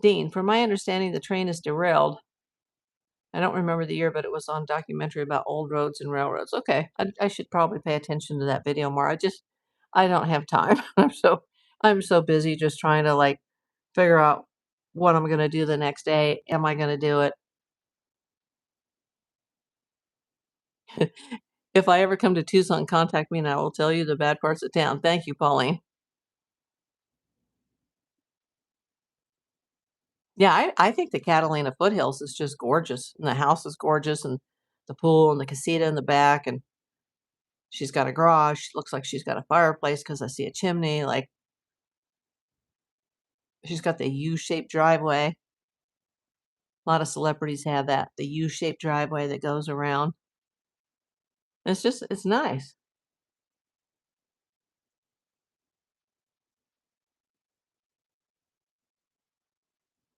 Dean, from my understanding, the train is derailed. I don't remember the year, but it was on documentary about old roads and railroads. Okay, I should probably pay attention to that video more. I don't have time. I'm so busy just trying to like figure out what I'm going to do the next day. Am I going to do it? If I ever come to Tucson, contact me and I will tell you the bad parts of town. Thank you, Pauline. Yeah, I think the Catalina foothills is just gorgeous. And the house is gorgeous and the pool and the casita in the back. And she's got a garage. Looks like she's got a fireplace because I see a chimney. Like she's got the U-shaped driveway. A lot of celebrities have that, the U-shaped driveway that goes around. It's nice.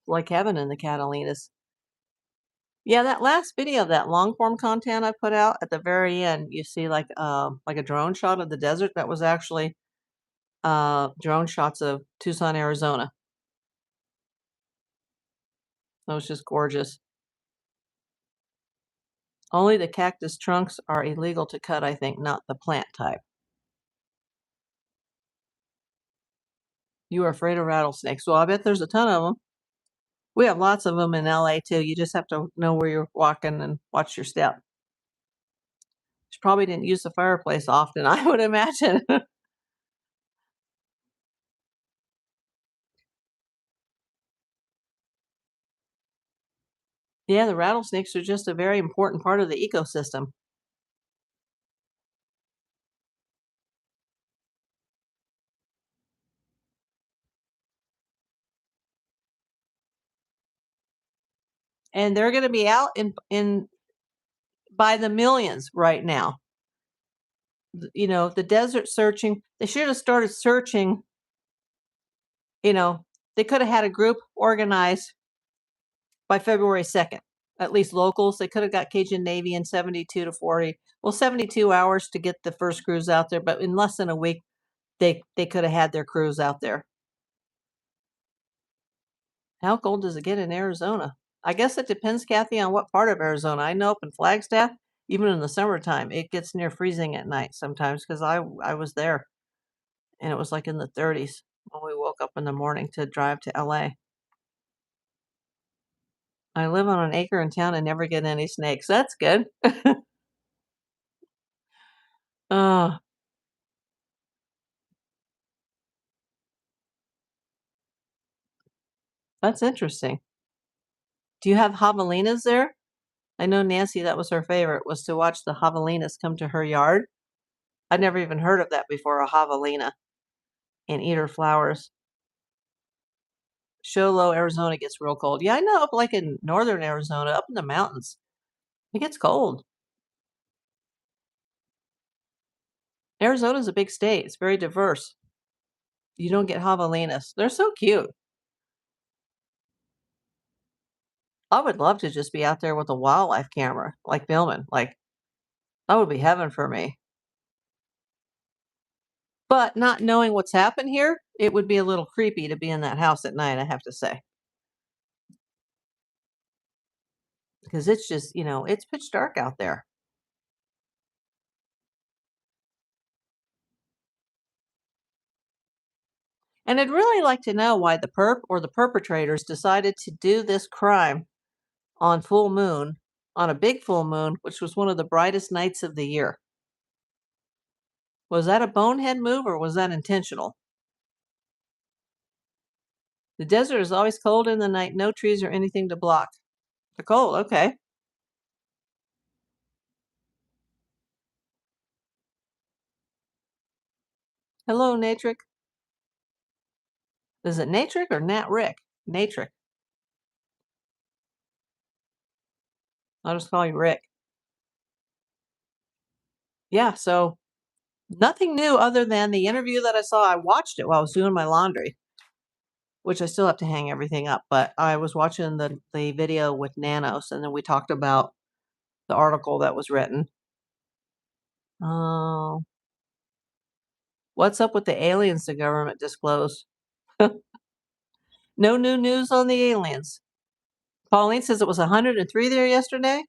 Like heaven in the Catalinas. Yeah, that last video, that long form content I put out at the very end, you see like a drone shot of the desert. That was actually drone shots of Tucson, Arizona. That was just gorgeous. Only the cactus trunks are illegal to cut, I think, not the plant type. You are afraid of rattlesnakes. Well, I bet there's a ton of them. We have lots of them in LA too. You just have to know where you're walking and watch your step. She probably didn't use the fireplace often, I would imagine. Yeah, the rattlesnakes are just a very important part of the ecosystem. And they're going to be out in by the millions right now. The desert searching, they should have started searching, you know, they could have had a group organized by February 2nd, at least locals. They could have got Cajun Navy in 72 to 40. Well, 72 hours to get the first crews out there, but in less than a week, they could have had their crews out there. How cold does it get in Arizona? I guess it depends, Kathy, on what part of Arizona. I know up in Flagstaff, even in the summertime, it gets near freezing at night sometimes because I was there and it was like in the 30s when we woke up in the morning to drive to LA. I live on an acre in town and never get any snakes. That's good. Oh, that's interesting. Do you have javelinas there? I know Nancy, that was her favorite, was to watch the javelinas come to her yard. I'd never even heard of that before, a javelina, and eat her flowers. Show low, Arizona gets real cold. Yeah, I know, up like in northern Arizona, up in the mountains, it gets cold. Arizona's a big state. It's very diverse. You don't get javelinas. They're so cute. I would love to just be out there with a wildlife camera, like filming. Like that would be heaven for me. But not knowing what's happened here, it would be a little creepy to be in that house at night, I have to say. Because it's just, it's pitch dark out there. And I'd really like to know why the perp or the perpetrators decided to do this crime on full moon, on a big full moon, which was one of the brightest nights of the year. Was that a bonehead move or was that intentional? The desert is always cold in the night, no trees or anything to block. The cold, okay. Hello, Natrick. Is it Natrick or Nat Rick? Natrick. I'll just call you Rick. Yeah, so nothing new other than the interview that I saw. I watched it while I was doing my laundry, which I still have to hang everything up. But I was watching the video with Nanos, and then we talked about the article that was written. Uh, what's up with the aliens the government disclosed? No new news on the aliens. Pauline says it was 103 there yesterday.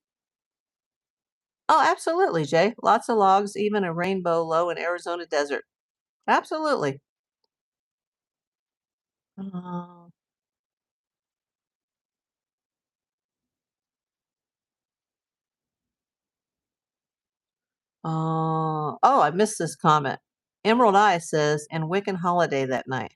Oh, absolutely, Jay. Lots of logs, even a rainbow low in Arizona desert. Absolutely. Uh, oh, I missed this comment. Emerald Eye says, and Wiccan holiday that night.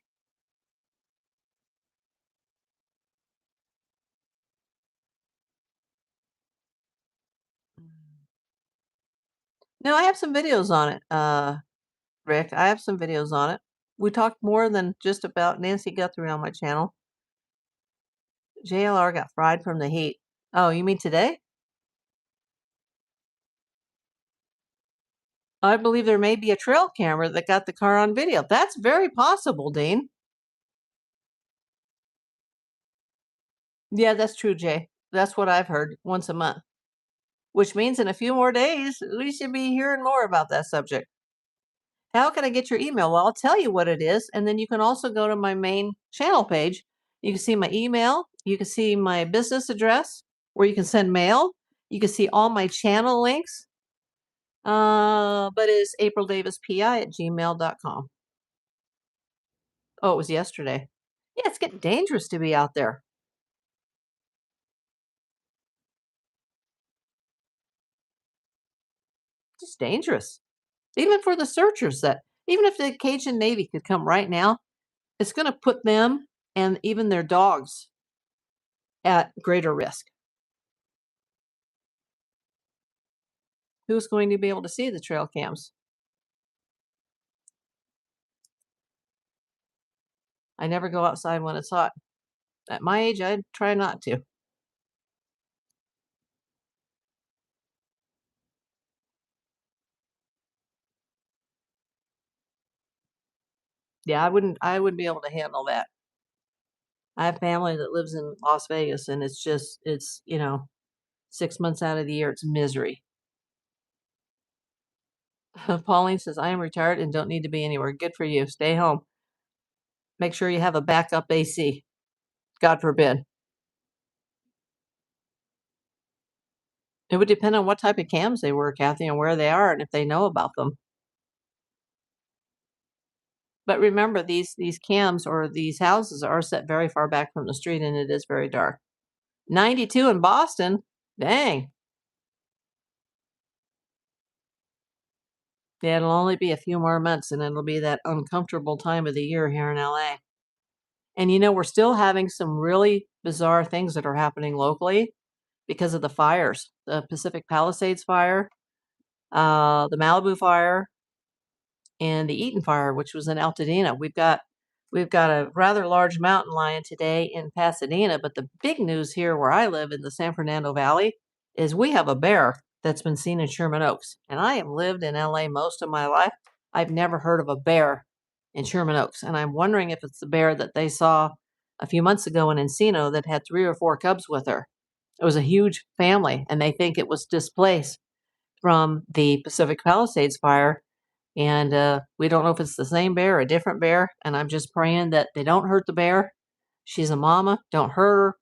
No, I have some videos on it, Rick. I have some videos on it. We talked more than just about Nancy Guthrie on my channel. JLR got fried from the heat. Oh, you mean today? I believe there may be a trail camera that got the car on video. That's very possible, Dean. Yeah, that's true, Jay. That's what I've heard once a month, which means in a few more days, we should be hearing more about that subject. How can I get your email? Well, I'll tell you what it is. And then you can also go to my main channel page. You can see my email. You can see my business address where you can send mail. You can see all my channel links. But it's aprildavispi@gmail.com. Oh, it was yesterday. Yeah, it's getting dangerous to be out there. Just dangerous. Even for the searchers that even if the Cajun Navy could come right now, it's going to put them and even their dogs at greater risk. Who's going to be able to see the trail cams? I never go outside when it's hot. At my age, I'd try not to. Yeah, I wouldn't be able to handle that. I have family that lives in Las Vegas and it's 6 months out of the year, it's misery. Pauline says, I am retired and don't need to be anywhere. Good for you. Stay home. Make sure you have a backup AC. God forbid. It would depend on what type of cams they were, Kathy, and where they are and if they know about them. But remember, these cams or these houses are set very far back from the street and it is very dark. 92 in Boston. Dang. Yeah, it'll only be a few more months and it'll be that uncomfortable time of the year here in LA. And we're still having some really bizarre things that are happening locally because of the fires. The Pacific Palisades fire, the Malibu fire, and the Eaton fire, which was in Altadena. We've got We've got a rather large mountain lion today in Pasadena, but the big news here where I live in the San Fernando Valley is we have a bear that's been seen in Sherman Oaks. And I have lived in LA most of my life. I've never heard of a bear in Sherman Oaks. And I'm wondering if it's the bear that they saw a few months ago in Encino that had 3 or 4 cubs with her. It was a huge family, and they think it was displaced from the Pacific Palisades fire. And we don't know if it's the same bear or a different bear. And I'm just praying that they don't hurt the bear. She's a mama. Don't hurt her.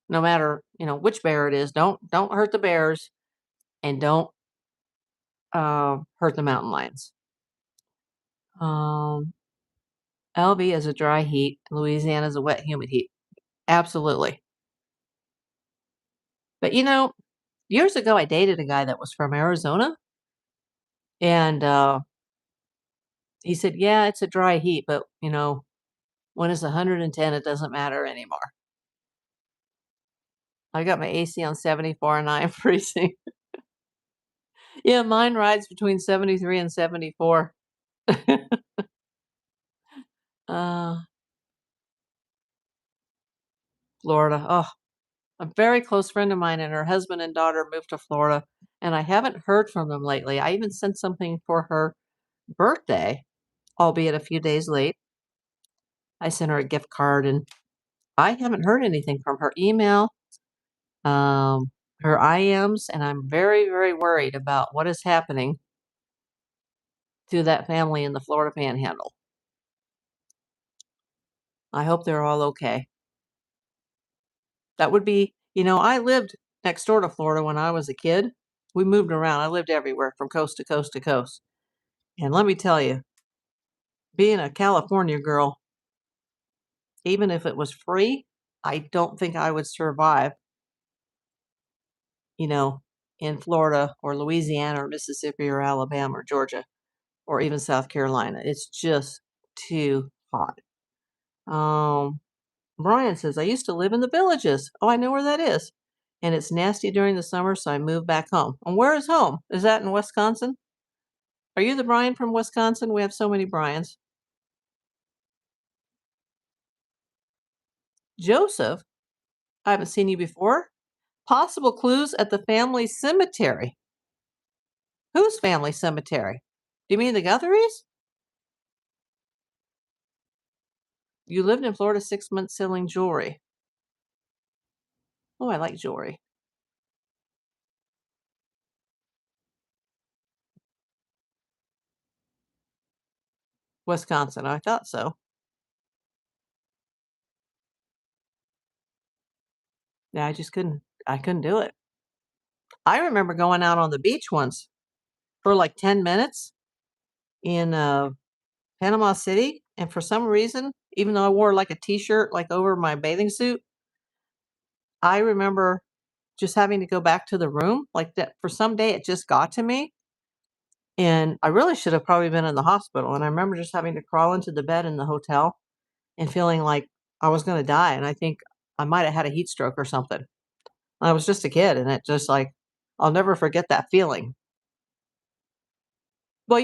No matter which bear it is. Don't hurt the bears, and don't hurt the mountain lions. LV is a dry heat. Louisiana is a wet, humid heat. Absolutely. But years ago I dated a guy that was from Arizona, and he said, "Yeah, it's a dry heat, but when it's 110, it doesn't matter anymore." I got my AC on 74 and I am freezing. Yeah, mine rides between 73 and 74. uh, Florida. Oh, a very close friend of mine and her husband and daughter moved to Florida, and I haven't heard from them lately. I even sent something for her birthday, albeit a few days late. I sent her a gift card, and I haven't heard anything from her email, um, her IMs, and I'm very, very worried about what is happening to that family in the Florida Panhandle. I hope they're all okay. That would be, I lived next door to Florida when I was a kid. We moved around. I lived everywhere from coast to coast to coast. And let me tell you, being a California girl, even if it was free, I don't think I would survive, you know, in Florida or Louisiana or Mississippi or Alabama or Georgia or even South Carolina. It's just too hot. Um, Brian says, I used to live in the Villages. Oh, I know where that is. And it's nasty during the summer, so I moved back home. And where is home? Is that in Wisconsin? Are you the Brian from Wisconsin? We have so many Brians. Joseph, I haven't seen you before. Possible clues at the family cemetery. Whose family cemetery? Do you mean the Guthries? You lived in Florida 6 months selling jewelry. Oh, I like jewelry. Wisconsin, I thought so. Yeah, I couldn't do it. I remember going out on the beach once for like 10 minutes in Panama City. And for some reason, even though I wore like a t-shirt like over my bathing suit, I remember just having to go back to the room like that. For some day, it just got to me. And I really should have probably been in the hospital. And I remember just having to crawl into the bed in the hotel and feeling like I was going to die. And I think I might have had a heat stroke or something. I was just a kid, and it just like, I'll never forget that feeling. Well,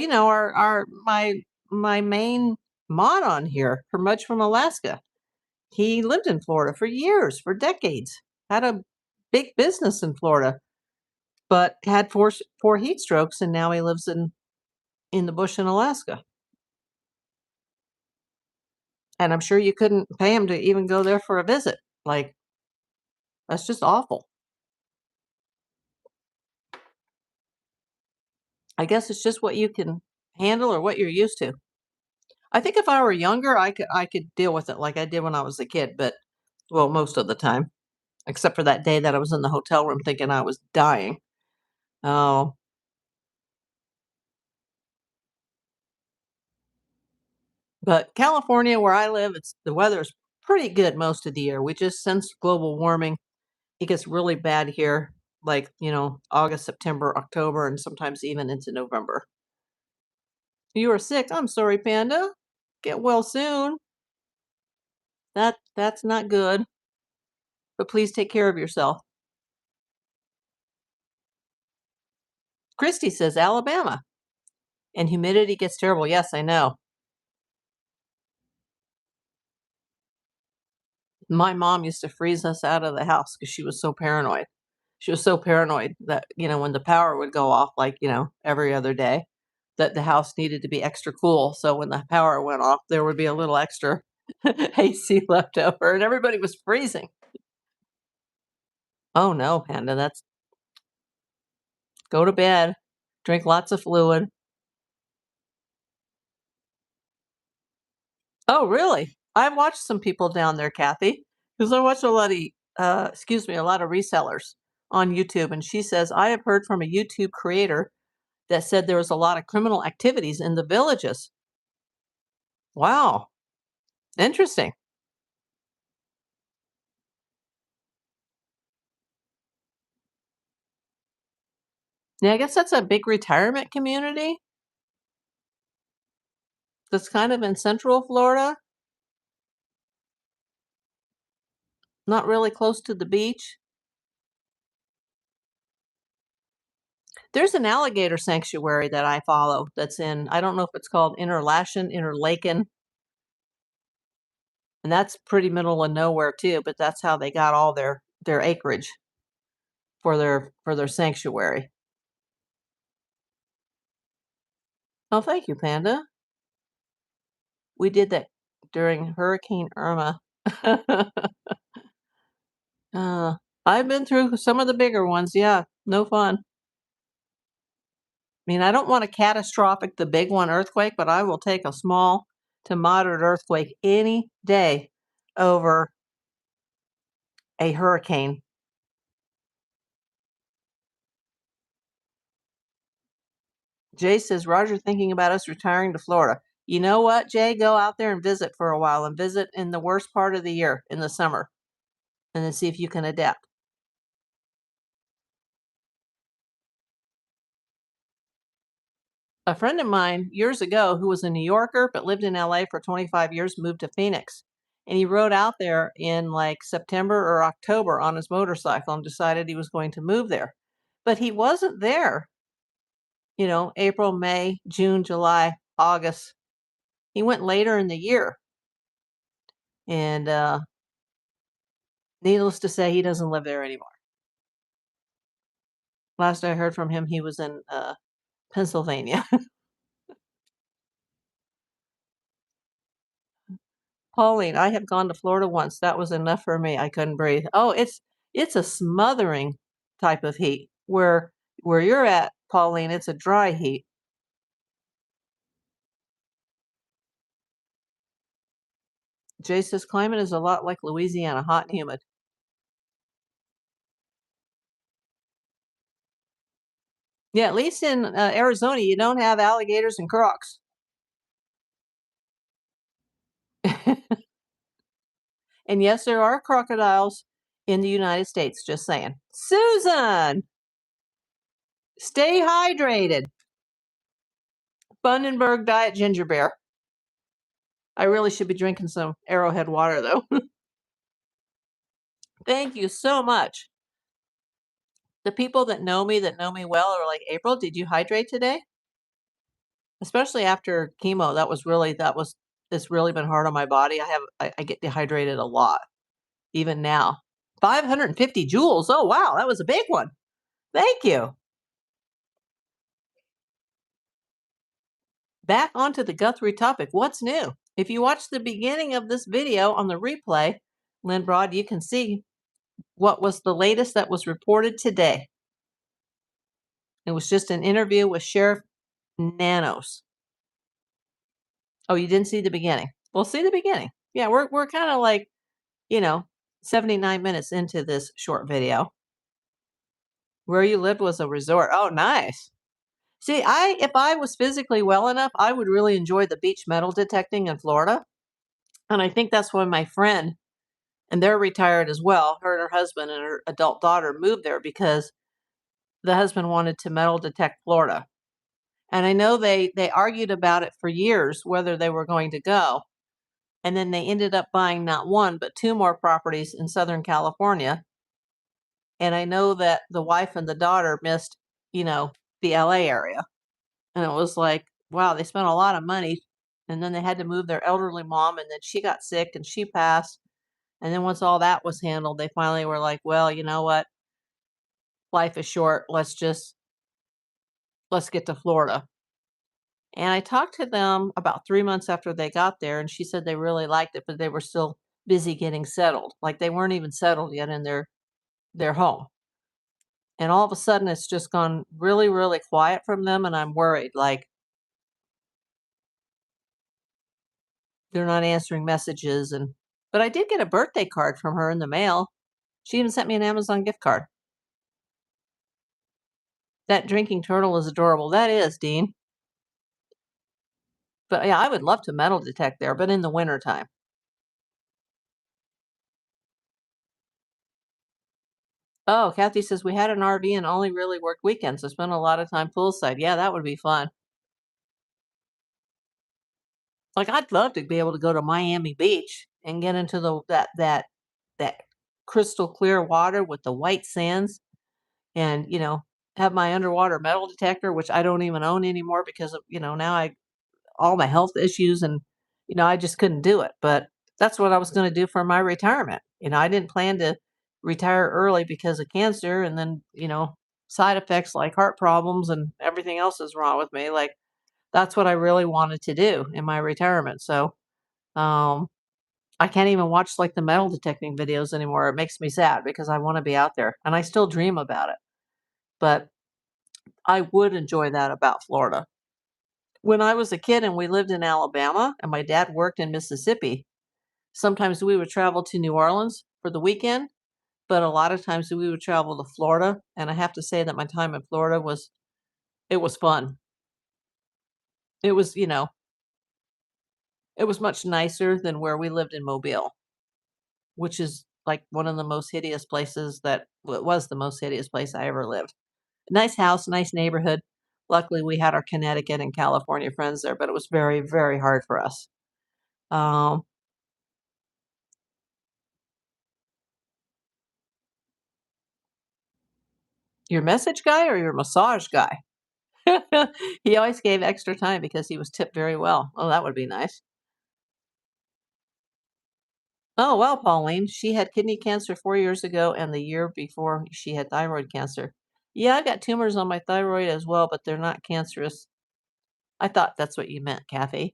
my main mod on here, Mudge from Alaska, he lived in Florida for years, for decades, had a big business in Florida, but had four heat strokes, and now he lives in the bush in Alaska. And I'm sure you couldn't pay him to even go there for a visit. Like, that's just awful. I guess it's just what you can handle or what you're used to. I think if I were younger, I could deal with it like I did when I was a kid, but well, most of the time, except for that day that I was in the hotel room thinking I was dying. Oh, but California, where I live, it's the weather's pretty good most of the year. We just sense global warming. It gets really bad here, like August, September, October, and sometimes even into November. You are sick. I'm sorry, Panda. Get well soon. That's not good. But please take care of yourself. Christy says Alabama. And humidity gets terrible. Yes, I know. My mom used to freeze us out of the house because she was so paranoid. She was so paranoid that, when the power would go off, like, every other day, that the house needed to be extra cool. So when the power went off, there would be a little extra AC left over, and everybody was freezing. Oh no, Panda, that's go to bed, drink lots of fluid. Oh, really? I've watched some people down there, Kathy, because I watch a lot of, a lot of resellers on YouTube, and she says, I have heard from a YouTube creator that said there was a lot of criminal activities in the villages. Wow, interesting. Yeah, I guess that's a big retirement community that's kind of in Central Florida, not really close to the beach. There's an alligator sanctuary that I follow that's in, I don't know if it's called Interlachen, Interlaken, and that's pretty middle of nowhere too, but that's how they got all their acreage for their sanctuary. Oh, thank you, Panda. We did that during Hurricane Irma. uh, I've been through some of the bigger ones. Yeah, no fun. I mean, I don't want a catastrophic, the big one earthquake, but I will take a small to moderate earthquake any day over a hurricane. Jay says, Roger thinking about us retiring to Florida. You know what, Jay? Go out there and visit for a while and visit in the worst part of the year, in the summer, and then see if you can adapt. A friend of mine years ago who was a New Yorker but lived in LA for 25 years moved to Phoenix. And he rode out there in like September or October on his motorcycle and decided he was going to move there. But he wasn't there, April, May, June, July, August. He went later in the year. And needless to say, he doesn't live there anymore. Last I heard from him, he was in Pennsylvania. Pauline, I have gone to Florida once. That was enough for me. I couldn't breathe. Oh, it's a smothering type of heat. Where you're at, Pauline, it's a dry heat. Jay says climate is a lot like Louisiana, hot and humid. Yeah, at least in Arizona, you don't have alligators and crocs. And yes, there are crocodiles in the United States. Just saying. Susan, stay hydrated. Bundenberg Diet Ginger Beer. I really should be drinking some Arrowhead water, though. Thank you so much. The people that know me well are like, April, did you hydrate today? Especially after chemo, it's really been hard on my body. I get dehydrated a lot, even now. 550 joules. Oh wow, that was a big one. Thank you. Back onto the Guthrie topic. What's new? If you watch the beginning of this video on the replay, Lynn Broad, you can see what was the latest that was reported today. It was just an interview with Sheriff Nanos. Oh, you didn't see the beginning. Well, see the beginning. Yeah, we're kind of like, you know, 79 minutes into this short video. Where you lived was a resort. Oh, nice. See, if I was physically well enough, I would really enjoy the beach metal detecting in Florida. And I think that's why my friend, and they're retired as well, her and her husband and her adult daughter moved there because the husband wanted to metal detect Florida. And I know they argued about it for years whether they were going to go. And then they ended up buying not one, but two more properties in Southern California. And I know that the wife and the daughter missed, the LA area. And it was like, wow, they spent a lot of money. And then they had to move their elderly mom, and then she got sick and she passed. And then once all that was handled, they finally were like, "Well, you know what? Life is short. Let's get to Florida." And I talked to them about 3 months after they got there, and she said they really liked it, but they were still busy getting settled. Like, they weren't even settled yet in their home. And all of a sudden, it's just gone really, really quiet from them, and I'm worried, like, they're not answering messages, but I did get a birthday card from her in the mail. She even sent me an Amazon gift card. That drinking turtle is adorable. That is, Dean. But, yeah, I would love to metal detect there, but in the wintertime. Oh, Kathy says, "We had an RV and only really worked weekends, so spent a lot of time poolside." Yeah, that would be fun. Like, I'd love to be able to go to Miami Beach and get into that crystal clear water with the white sands and, have my underwater metal detector, which I don't even own anymore because of, now I all my health issues and, I just couldn't do it. But that's what I was gonna do for my retirement. I didn't plan to retire early because of cancer and then, side effects like heart problems and everything else is wrong with me. Like, that's what I really wanted to do in my retirement. So, um, I can't even watch like the metal detecting videos anymore. It makes me sad because I want to be out there and I still dream about it. But I would enjoy that about Florida. When I was a kid and we lived in Alabama and my dad worked in Mississippi, sometimes we would travel to New Orleans for the weekend, but a lot of times we would travel to Florida. And I have to say that my time in Florida it was fun. It was, it was much nicer than where we lived in Mobile, which is like one of the most hideous places it was the most hideous place I ever lived. Nice house, nice neighborhood. Luckily, we had our Connecticut and California friends there, but it was very, very hard for us. Um, your message guy or your massage guy? He always gave extra time because he was tipped very well. Oh, that would be nice. Oh, well, Pauline, she had kidney cancer 4 years ago, and the year before she had thyroid cancer. Yeah, I've got tumors on my thyroid as well, but they're not cancerous. I thought that's what you meant, Kathy.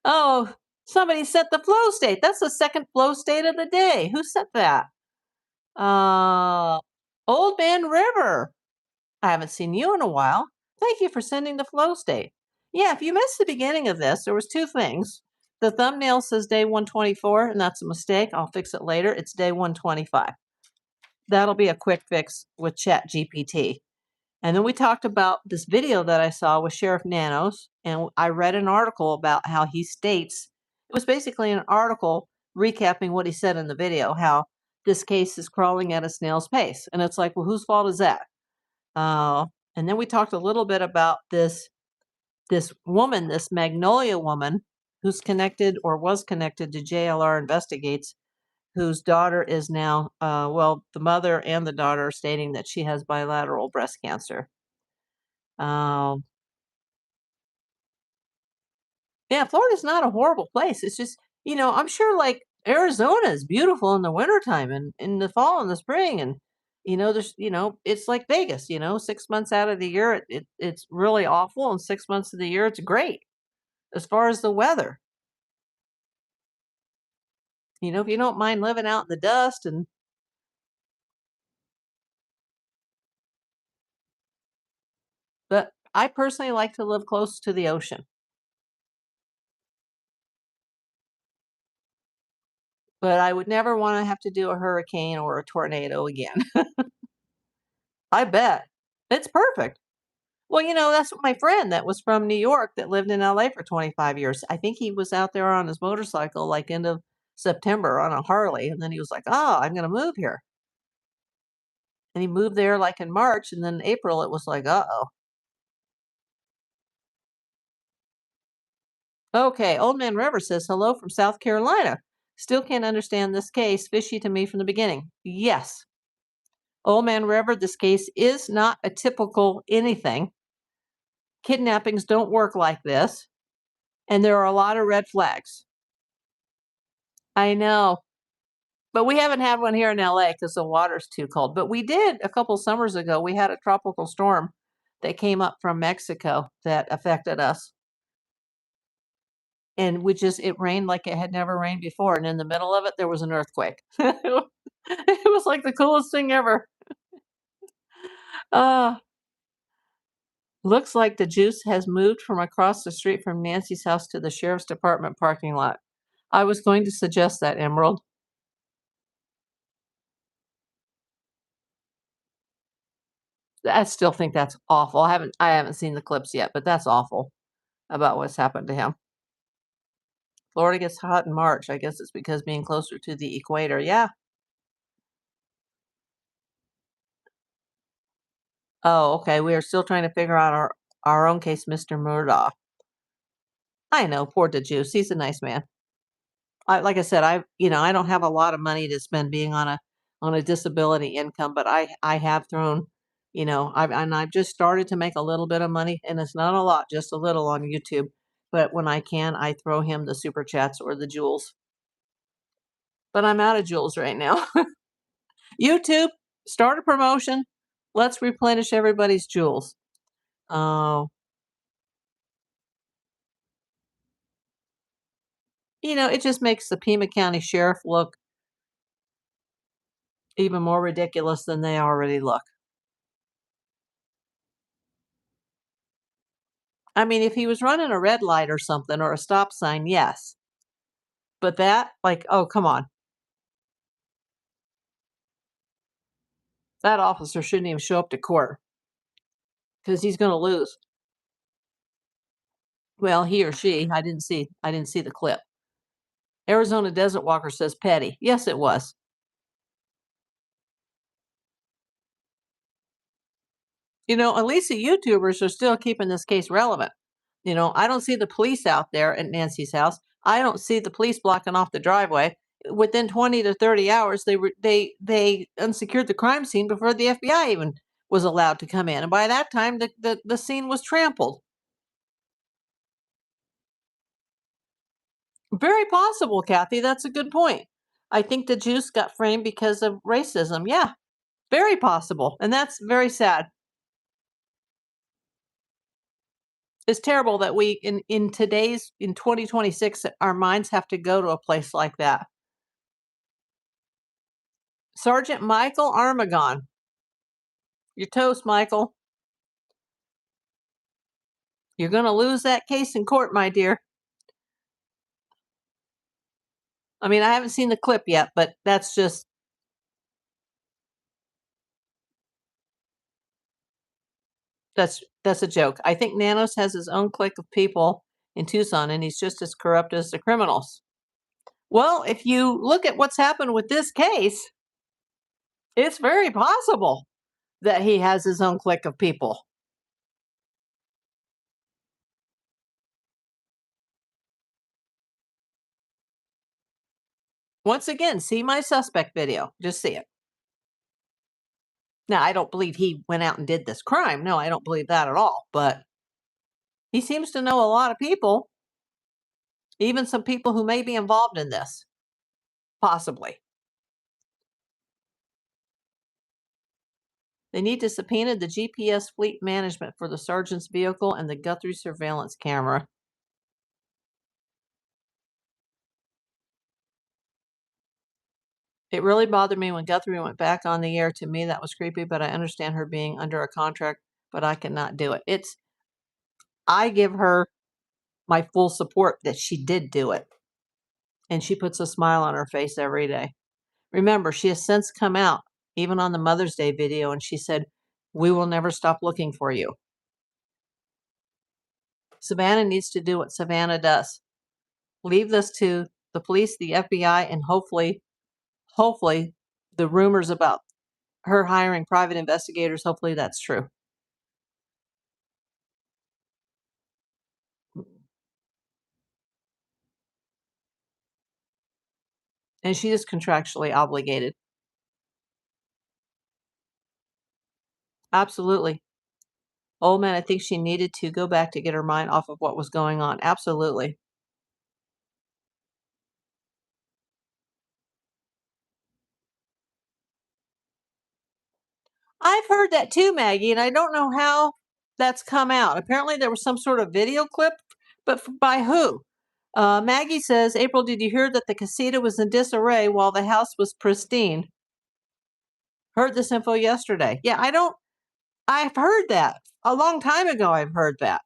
Oh, somebody set the flow state. That's the second flow state of the day. Who set that? Uh, Old Man River. I haven't seen you in a while. Thank you for sending the flow state. Yeah, if you missed the beginning of this, there was two things. The thumbnail says day 124, and that's a mistake. I'll fix it later. It's day 125. That'll be a quick fix with Chat GPT. And then we talked about this video that I saw with Sheriff Nanos, and I read an article about how he states it was basically an article recapping what he said in the video, how this case is crawling at a snail's pace. And it's like, well, whose fault is that? Uh, and then we talked a little bit about this woman, this Magnolia woman, who's connected or was connected to JLR Investigates, whose daughter is now, the mother and the daughter are stating that she has bilateral breast cancer. Um, yeah, Florida's not a horrible place. It's just, I'm sure like Arizona is beautiful in the wintertime and in the fall and the spring. And, it's like Vegas, 6 months out of the year, it's really awful. And 6 months of the year, it's great as far as the weather. If you don't mind living out in the dust but I personally like to live close to the ocean, but I would never want to have to do a hurricane or a tornado again. I bet. It's perfect. Well, that's what my friend that was from New York that lived in LA for 25 years. I think he was out there on his motorcycle like end of September on a Harley. And then he was like, oh, I'm going to move here. And he moved there like in March. And then April, it was like, uh oh. Okay. Old Man River says, hello from South Carolina. Still can't understand this case. Fishy to me from the beginning. Yes. Old Man River, this case is not a typical anything. Kidnappings don't work like this. And there are a lot of red flags. I know. But we haven't had one here in LA because the water's too cold. But we did a couple summers ago. We had a tropical storm that came up from Mexico that affected us. And it rained like it had never rained before. And in the middle of it, there was an earthquake. It was like the coolest thing ever. Uh, Looks like the juice has moved from across the street from Nancy's house to the sheriff's department parking lot. I was going to suggest that, Emerald. I still think that's awful. I haven't seen the clips yet, but that's awful about what's happened to him. Florida gets hot in March. I guess it's because being closer to the equator. Yeah. Oh, okay. We are still trying to figure out our own case, Mr. Murdaugh. I know, poor DeJuice. He's a nice man. Like I said, I don't have a lot of money to spend being on a disability income, but I have thrown, I've just started to make a little bit of money, and it's not a lot, just a little on YouTube. But when I can, I throw him the super chats or the jewels. But I'm out of jewels right now. YouTube, start a promotion. Let's replenish everybody's jewels. Oh, it just makes the Pima County Sheriff look even more ridiculous than they already look. I mean, if he was running a red light or something or a stop sign, yes. But that, like, oh, come on. That officer shouldn't even show up to court because he's going to lose. Well, he or she, I didn't see the clip. Arizona Desert Walker says petty. Yes, it was. At least the YouTubers are still keeping this case relevant. I don't see the police out there at Nancy's house. I don't see the police blocking off the driveway. Within 20 to 30 hours, they unsecured the crime scene before the FBI even was allowed to come in. And by that time, the scene was trampled. Very possible, Kathy. That's a good point. I think the juice got framed because of racism. Yeah, very possible. And that's very sad. It's terrible that we in 2026 our minds have to go to a place like that. Sergeant Michael Armagon. You're toast, Michael. You're going to lose that case in court, my dear. I mean, I haven't seen the clip yet, but that's a joke. I think Nanos has his own clique of people in Tucson, and he's just as corrupt as the criminals. Well, if you look at what's happened with this case, it's very possible that he has his own clique of people. Once again, see my suspect video. Just see it. Now, I don't believe he went out and did this crime. No, I don't believe that at all. But he seems to know a lot of people, even some people who may be involved in this, possibly. They need to subpoena the GPS fleet management for the sergeant's vehicle and the Guthrie surveillance camera. It really bothered me when Guthrie went back on the air. To me, that was creepy, but I understand her being under a contract, but I cannot do it. I give her my full support that she did do it. And she puts a smile on her face every day. Remember, she has since come out, even on the Mother's Day video, and she said, "We will never stop looking for you." Savannah needs to do what Savannah does. Leave this to the police, the FBI, and hopefully, the rumors about her hiring private investigators, hopefully that's true. And she is contractually obligated. Absolutely. Oh man, I think she needed to go back to get her mind off of what was going on. Absolutely. I've heard that too, Maggie, and I don't know how that's come out. Apparently, there was some sort of video clip, but by who? Maggie says, April, did you hear that the casita was in disarray while the house was pristine? Heard this info yesterday. Yeah, I've heard that a long time ago. I've heard that,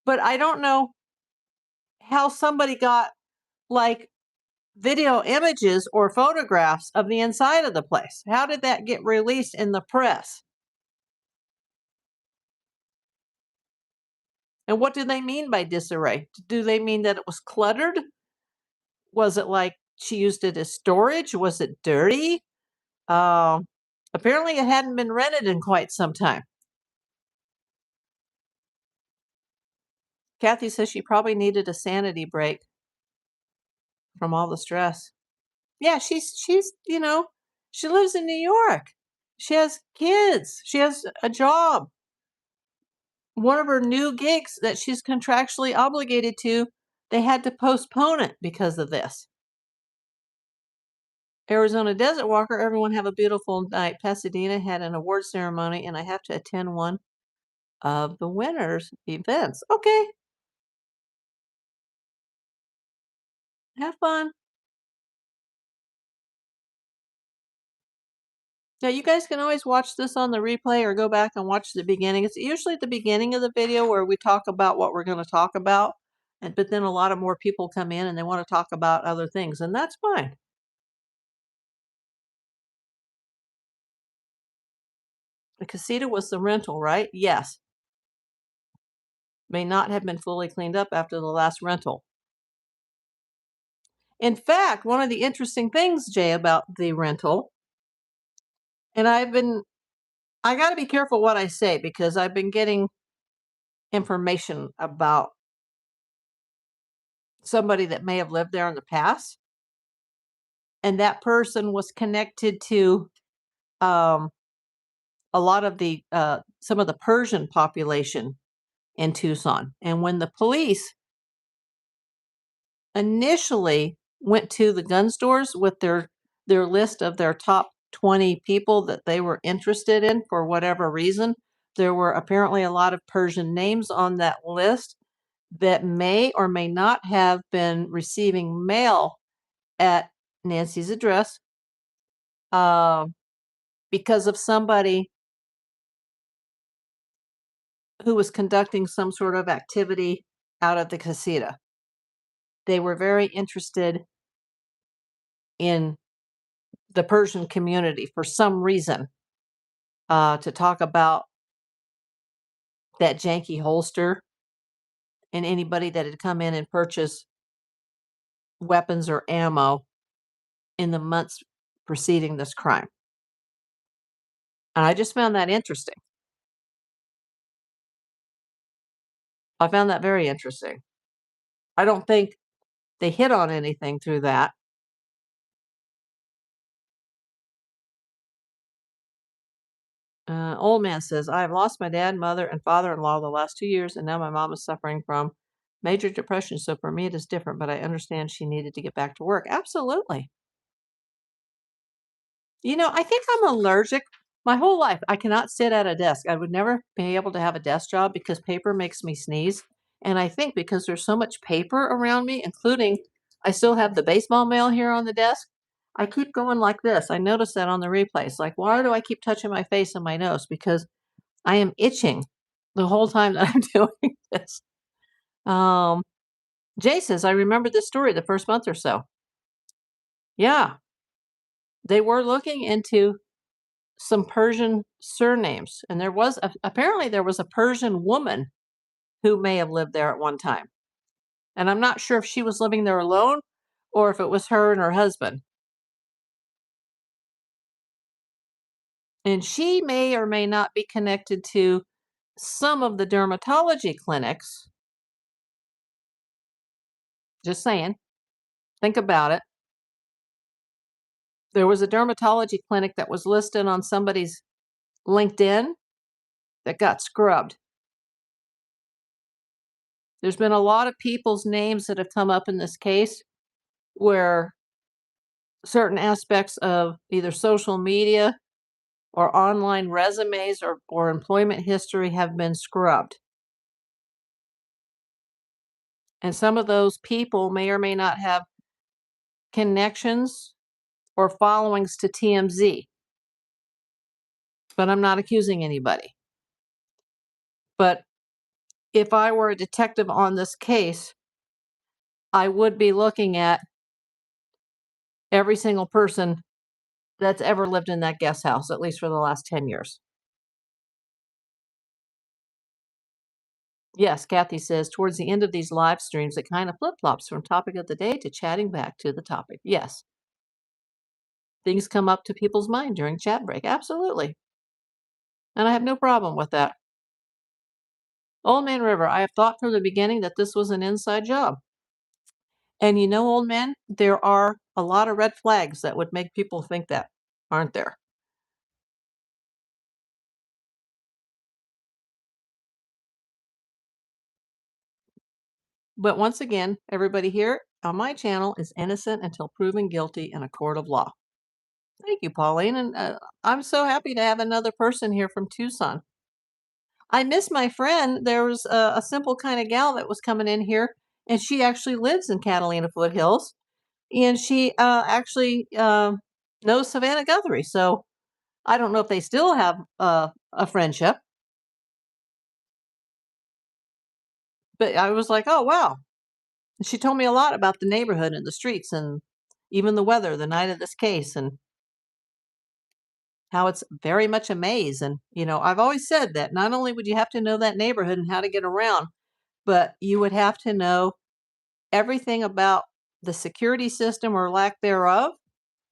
but I don't know how somebody got like video images or photographs of the inside of the place. How did that get released in the press? And what do they mean by disarray? Do they mean that it was cluttered? Was it like she used it as storage? Was it dirty? Um, Apparently, it hadn't been rented in quite some time. Kathy says she probably needed a sanity break from all the stress. Yeah, she's she lives in New York. She has kids. She has a job. One of her new gigs that she's contractually obligated to, they had to postpone it because of this. Arizona Desert Walker, everyone have a beautiful night. Pasadena had an award ceremony, and I have to attend one of the winners' events. Okay, have fun. Now, you guys can always watch this on the replay or go back and watch the beginning. It's usually the beginning of the video where we talk about what we're going to talk about, but then a lot of more people come in and they want to talk about other things, and that's fine. The casita was the rental, right? Yes. May not have been fully cleaned up after the last rental. In fact, one of the interesting things, Jay, about the rental, and I got to be careful what I say because I've been getting information about somebody that may have lived there in the past. And that person was connected to um, a lot of the some of the Persian population in Tucson. And when the police initially went to the gun stores with their list of their top 20 people that they were interested in for whatever reason, there were apparently a lot of Persian names on that list that may or may not have been receiving mail at Nancy's address uh, because of somebody who was conducting some sort of activity out of the casita. They were very interested in the Persian community for some reason to talk about that janky holster and anybody that had come in and purchased weapons or ammo in the months preceding this crime. And I just found that interesting. I found that very interesting. I don't think they hit on anything through that. Old man says, I have lost my dad, mother, and father in law the last 2 years, and now my mom is suffering from major depression. So for me, it is different, but I understand she needed to get back to work. Absolutely. I think I'm allergic. My whole life, I cannot sit at a desk. I would never be able to have a desk job because paper makes me sneeze. And I think because there's so much paper around me, including I still have the baseball mail here on the desk, I keep going like this. I noticed that on the replays. Like, why do I keep touching my face and my nose? Because I am itching the whole time that I'm doing this. Um, Jay says, I remember this story the first month or so. Yeah, they were looking into some Persian surnames, and apparently there was a Persian woman who may have lived there at one time. And I'm not sure if she was living there alone or if it was her and her husband. And she may or may not be connected to some of the dermatology clinics. Just saying, think about it. There was a dermatology clinic that was listed on somebody's LinkedIn that got scrubbed. There's been a lot of people's names that have come up in this case where certain aspects of either social media or online resumes or employment history have been scrubbed. And some of those people may or may not have connections or followings to TMZ, but I'm not accusing anybody. But if I were a detective on this case, I would be looking at every single person that's ever lived in that guest house, at least for the last 10 years. Yes, Kathy says, towards the end of these live streams, it kind of flip-flops from topic of the day to chatting back to the topic. Yes. Things come up to people's mind during chat break. Absolutely. And I have no problem with that. Old Man River, I have thought from the beginning that this was an inside job. And you know, old man, there are a lot of red flags that would make people think that, aren't there? But once again, everybody here on my channel is innocent until proven guilty in a court of law. Thank you, Pauline. And I'm so happy to have another person here from Tucson. I miss my friend. There was a simple kind of gal that was coming in here, and she actually lives in Catalina Foothills, and she actually knows Savannah Guthrie. So I don't know if they still have a friendship, but I was like, oh, wow. She told me a lot about the neighborhood and the streets and even the weather the night of this case and how it's very much a maze. And, you know, I've always said that not only would you have to know that neighborhood and how to get around, but you would have to know everything about the security system or lack thereof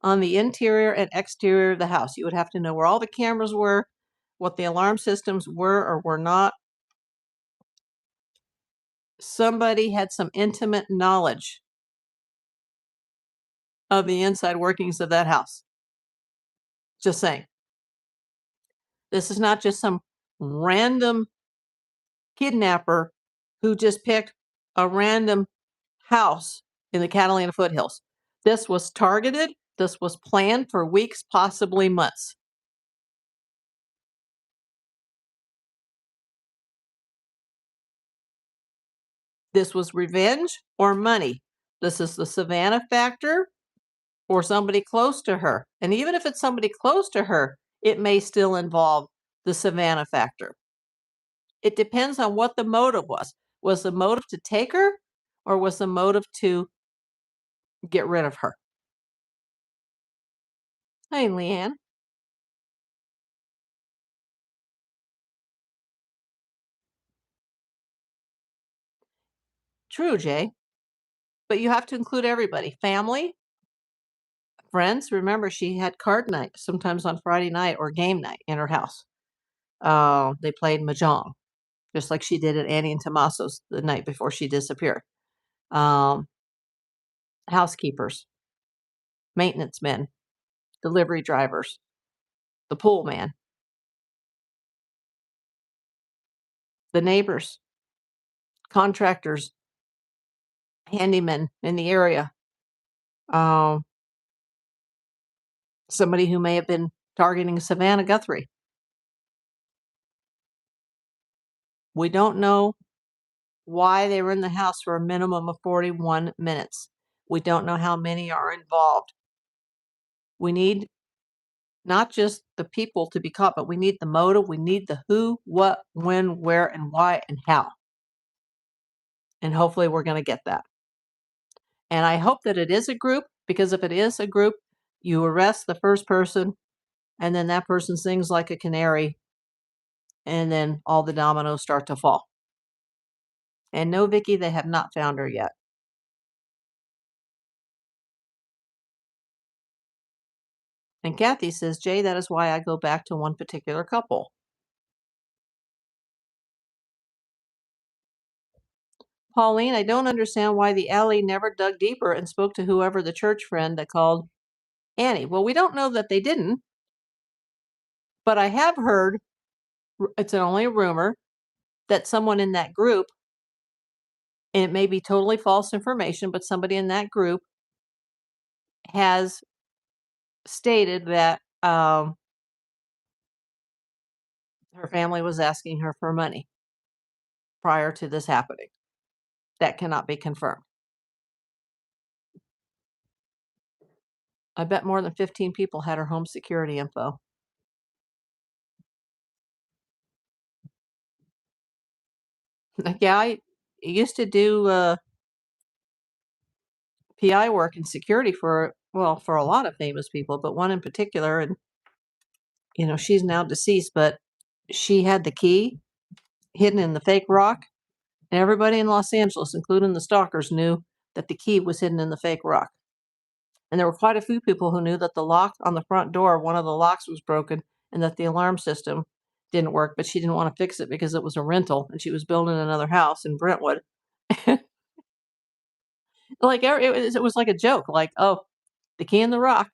on the interior and exterior of the house. You would have to know where all the cameras were, what the alarm systems were or were not. Somebody had some intimate knowledge of the inside workings of that house. Just saying. This is not just some random kidnapper who just picked a random house in the Catalina foothills. This was targeted. This was planned for weeks, possibly months. This was revenge or money. This is the Savannah factor or somebody close to her. And even if it's somebody close to her, it may still involve the Savannah factor. It depends on what the motive was. Was the motive to take her or was the motive to get rid of her? Hey, Leanne. True, Jay. But you have to include everybody. Family, friends. Remember, she had card night sometimes on Friday night or game night in her house. They played mahjong, just like she did at Annie and Tommaso's the night before she disappeared. Um, Housekeepers, maintenance men, delivery drivers, the pool man, the neighbors, contractors, handymen in the area, um, somebody who may have been targeting Savannah Guthrie. We don't know why they were in the house for a minimum of 41 minutes. We don't know how many are involved. We need not just the people to be caught, but we need the motive. We need the who, what, when, where, and why, and how. And hopefully we're going to get that. And I hope that it is a group, because if it is a group, you arrest the first person, and then that person sings like a canary, and then all the dominoes start to fall. And no, Vicky, they have not found her yet. And Kathy says, Jay, that is why I go back to one particular couple. Pauline, I don't understand why the alley never dug deeper and spoke to whoever the church friend that called Annie. Well, we don't know that they didn't, but I have heard, it's only a rumor, that someone in that group, and it may be totally false information, but somebody in that group has stated that Her family was asking her for money prior to this happening. That cannot be confirmed. I bet more than 15 people had her home security info. Like, yeah, I used to do PI work and security for, well, for a lot of famous people, but one in particular. And, she's now deceased, but she had the key hidden in the fake rock. And everybody in Los Angeles, including the stalkers, knew that the key was hidden in the fake rock. And there were quite a few people who knew that the lock on the front door, one of the locks was broken, and that the alarm system didn't work, but she didn't want to fix it because it was a rental and she was building another house in Brentwood. Like, it was like a joke, like, oh, the key in the rock,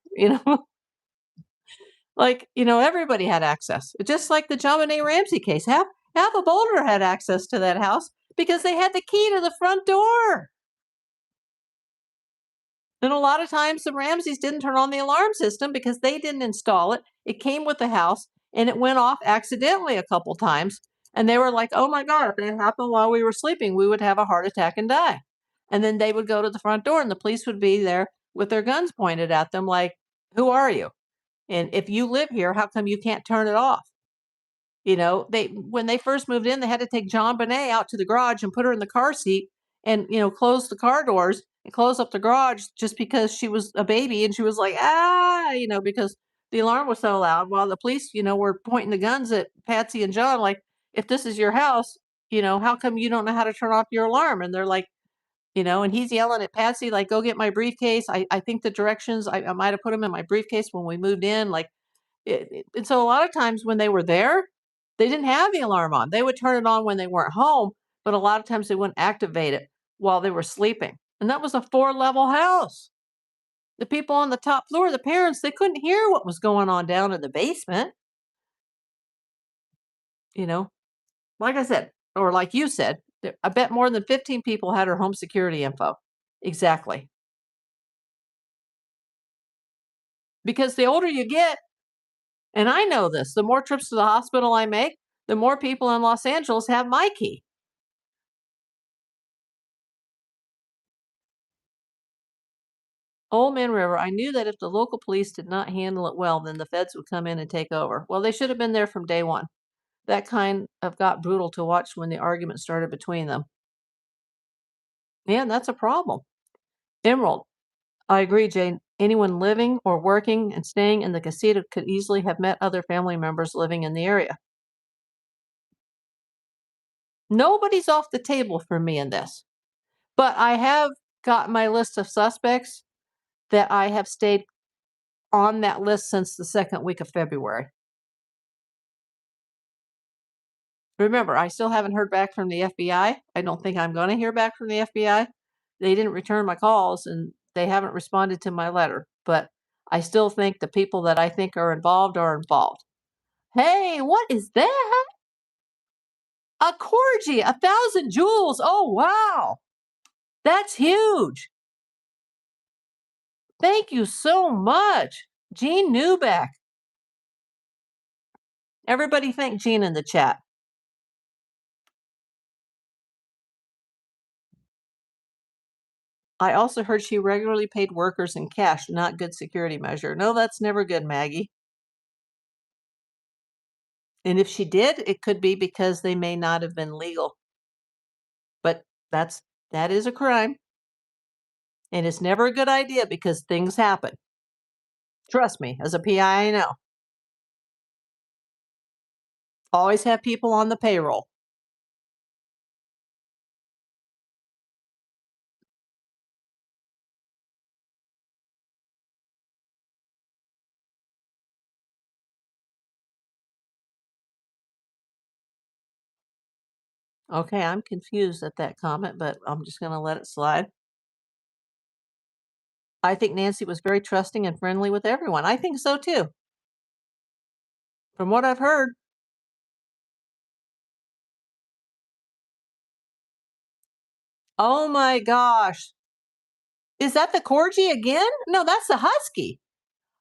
like, everybody had access. Just like the John Benet Ramsey case. Half of Boulder had access to that house because they had the key to the front door. And a lot of times the Ramseys didn't turn on the alarm system because they didn't install it. It came with the house and it went off accidentally a couple times. And they were like, oh my God, if it happened while we were sleeping, we would have a heart attack and die. And then they would go to the front door and the police would be there with their guns pointed at them, like, who are you? And if you live here, how come you can't turn it off? They when they first moved in, they had to take John Bonet out to the garage and put her in the car seat and, close the car doors and close up the garage just because she was a baby and she was like, because the alarm was so loud while the police, were pointing the guns at Patsy and John, like, if this is your house, how come you don't know how to turn off your alarm? And they're like, and he's yelling at Patsy, like, go get my briefcase. I think the directions, I might have put them in my briefcase when we moved in. Like, and so a lot of times when they were there, they didn't have the alarm on. They would turn it on when they weren't home, but a lot of times they wouldn't activate it while they were sleeping. And that was a 4-level house. The people on the top floor, the parents, they couldn't hear what was going on down in the basement. You know, like I said, or like you said, I bet more than 15 people had her home security info. Exactly. Because the older you get, and I know this, the more trips to the hospital I make, the more people in Los Angeles have my key. Old Man River, I knew that if the local police did not handle it well, then the feds would come in and take over. Well, they should have been there from day one. That kind of got brutal to watch when the argument started between them. Yeah, that's a problem. Emerald, I agree, Jane. Anyone living or working and staying in the casita could easily have met other family members living in the area. Nobody's off the table for me in this, but I have got my list of suspects that I have stayed on that list since the second week of February. Remember, I still haven't heard back from the FBI. I don't think I'm going to hear back from the FBI. They didn't return my calls and they haven't responded to my letter, but I still think the people that I think are involved are involved. Hey, what is that? A corgi, 1,000 joules. Oh, wow. That's huge. Thank you so much. Jean Newbeck. Everybody thank Jean in the chat. I also heard she regularly paid workers in cash, not good security measure. No, that's never good, Maggie. And if she did, it could be because they may not have been legal. But that is a crime. And it's never a good idea because things happen. Trust me, as a PI, I know. Always have people on the payroll. Okay, I'm confused at that comment, but I'm just going to let it slide. I think Nancy was very trusting and friendly with everyone. I think so too. From what I've heard. Oh my gosh. Is that the corgi again? No, that's the husky.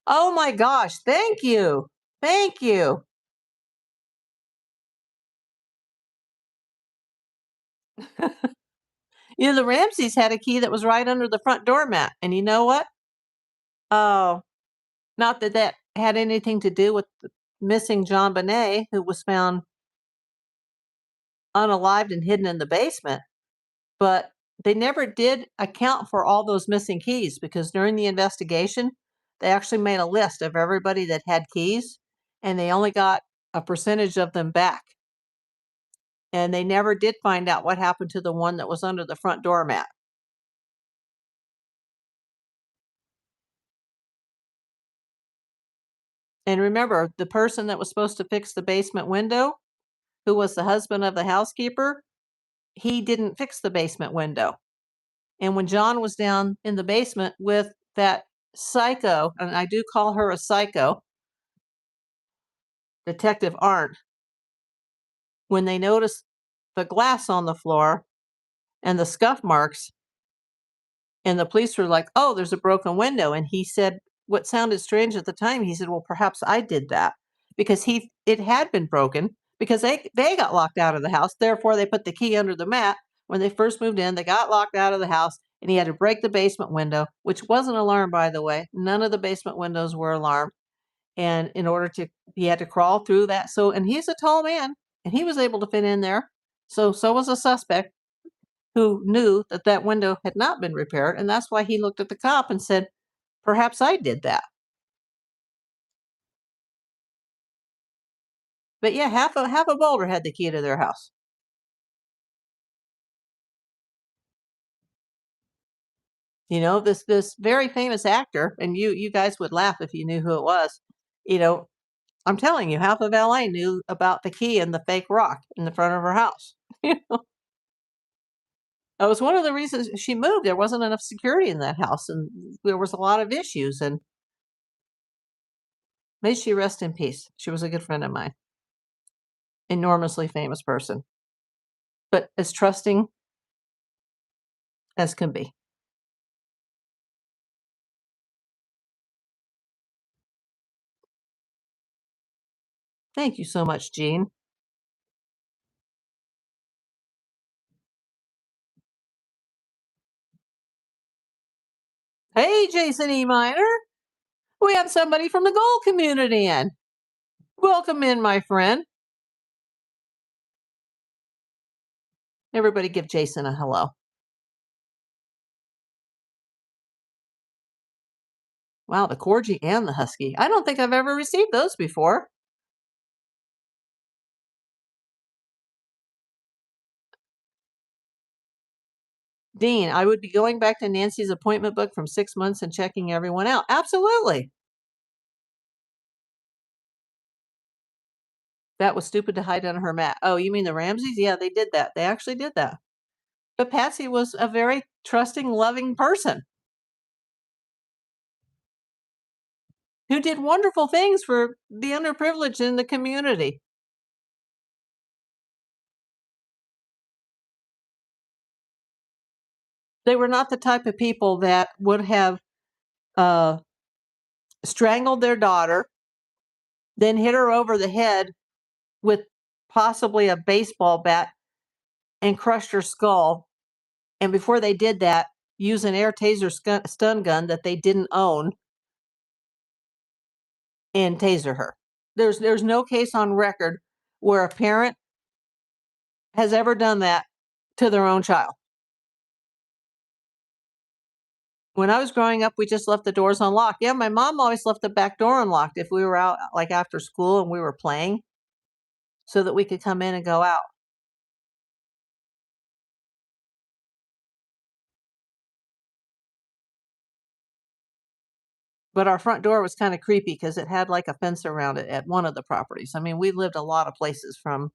Oh my gosh. Thank you. Thank you. The Ramseys had a key that was right under the front doormat, and you know what? Oh, not that that had anything to do with the missing John Bonet, who was found unalived and hidden in the basement, but they never did account for all those missing keys because during the investigation, they actually made a list of everybody that had keys, and they only got a percentage of them back. And they never did find out what happened to the one that was under the front doormat. And remember, the person that was supposed to fix the basement window, who was the husband of the housekeeper, he didn't fix the basement window. And when John was down in the basement with that psycho, and I do call her a psycho, Detective Arndt, when they noticed the glass on the floor and the scuff marks, and the police were like, "Oh, there's a broken window." And he said what sounded strange at the time. He said, "Well, perhaps I did that," because it had been broken because they got locked out of the house. Therefore, they put the key under the mat. When they first moved in, they got locked out of the house, and he had to break the basement window, which wasn't alarmed, by the way. None of the basement windows were alarmed. And in order to, he had to crawl through that. So, and he's a tall man, and he was able to fit in there. So was a suspect who knew that that window had not been repaired, and that's why he looked at the cop and said, "Perhaps I did that." But yeah, half of Boulder had the key to their house. This very famous actor, and you guys would laugh if you knew who it was. You know, I'm telling you, half of LA knew about the key and the fake rock in the front of her house. That was one of the reasons she moved. There wasn't enough security in that house, and there was a lot of issues. And may she rest in peace. She was a good friend of mine, enormously famous person, but as trusting as can be. Thank you so much, Jean. Hey, Jason E. Miner. We have somebody from the gold community in. Welcome in, my friend. Everybody give Jason a hello. Wow, the corgi and the husky. I don't think I've ever received those before. Dean, I would be going back to Nancy's appointment book from 6 months and checking everyone out. Absolutely. That was stupid to hide under her mat. Oh, you mean the Ramseys? Yeah, they did that. They actually did that. But Patsy was a very trusting, loving person who did wonderful things for the underprivileged in the community. They were not the type of people that would have uh, strangled their daughter, then hit her over the head with possibly a baseball bat and crushed her skull. And before they did that, use an air taser stun gun that they didn't own and taser her. There's no case on record where a parent has ever done that to their own child. When I was growing up, we just left the doors unlocked. Yeah, my mom always left the back door unlocked if we were out like after school and we were playing so that we could come in and go out. But our front door was kind of creepy because it had like a fence around it at one of the properties. I mean, we lived a lot of places from,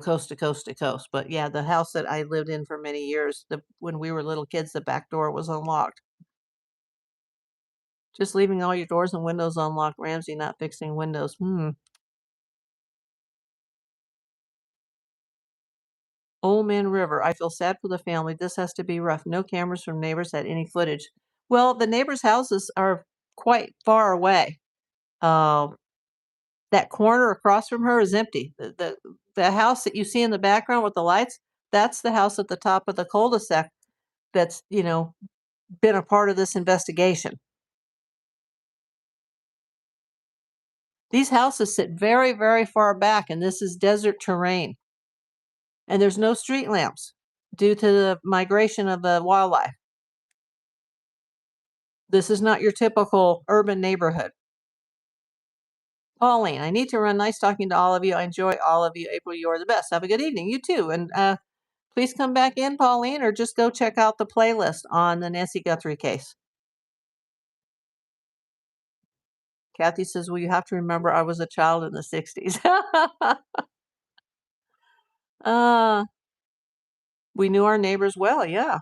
coast to coast to coast. But yeah, the house that I lived in for many years, when we were little kids, the back door was unlocked. Just leaving all your doors and windows unlocked, Ramsey not fixing windows. Old Man River. I feel sad for the family. This has to be rough. No cameras from neighbors had any footage. Well, the neighbors' houses are quite far away. Uh, that corner across from her is empty. The house that you see in the background with the lights, That's the house at the top of the cul-de-sac that's, been a part of this investigation. These houses sit very, very far back, and this is desert terrain, and there's no street lamps due to the migration of the wildlife. This is not your typical urban neighborhood. Pauline, I need to run. Nice talking to all of you. I enjoy all of you. April, you are the best. Have a good evening. You too. And please come back in, Pauline, or just go check out the playlist on the Nancy Guthrie case. Kathy says, well, you have to remember I was a child in the 60s. uh, we knew our neighbors well, yeah.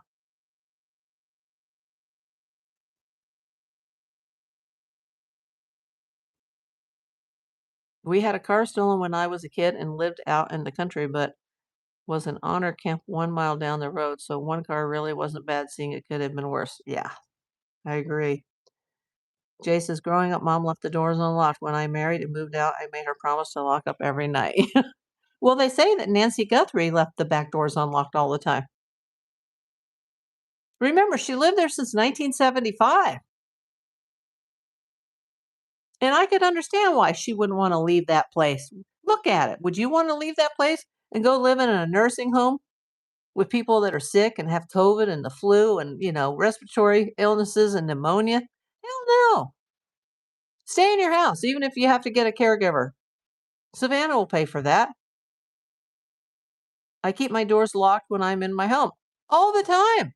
We had a car stolen when I was a kid and lived out in the country, but was an honor camp 1 mile down the road. So one car really wasn't bad, seeing it could have been worse. Yeah, I agree. Jay says, growing up, mom left the doors unlocked. When I married and moved out, I made her promise to lock up every night. Well, they say that Nancy Guthrie left the back doors unlocked all the time. Remember, she lived there since 1975. And I could understand why she wouldn't want to leave that place. Look at it. Would you want to leave that place and go live in a nursing home with people that are sick and have COVID and the flu and, respiratory illnesses and pneumonia? Hell no. Stay in your house, even if you have to get a caregiver. Savannah will pay for that. I keep my doors locked when I'm in my home all the time.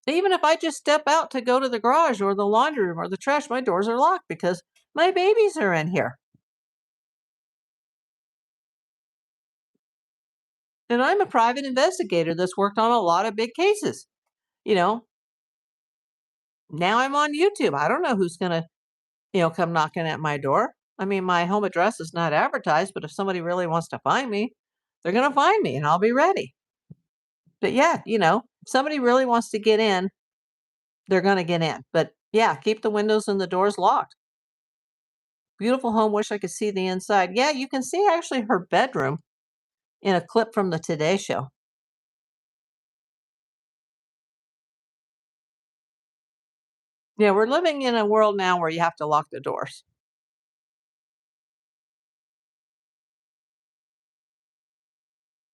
Even if I just step out to go to the garage or the laundry room or the trash, my doors are locked because my babies are in here. And I'm a private investigator that's worked on a lot of big cases. You know, now I'm on YouTube. I don't know who's going to, come knocking at my door. I mean, my home address is not advertised, but if somebody really wants to find me, they're going to find me and I'll be ready. But yeah, if somebody really wants to get in, they're going to get in. But yeah, keep the windows and the doors locked. Beautiful home. Wish I could see the inside. Yeah, you can see actually her bedroom in a clip from the Today Show. Yeah, we're living in a world now where you have to lock the doors.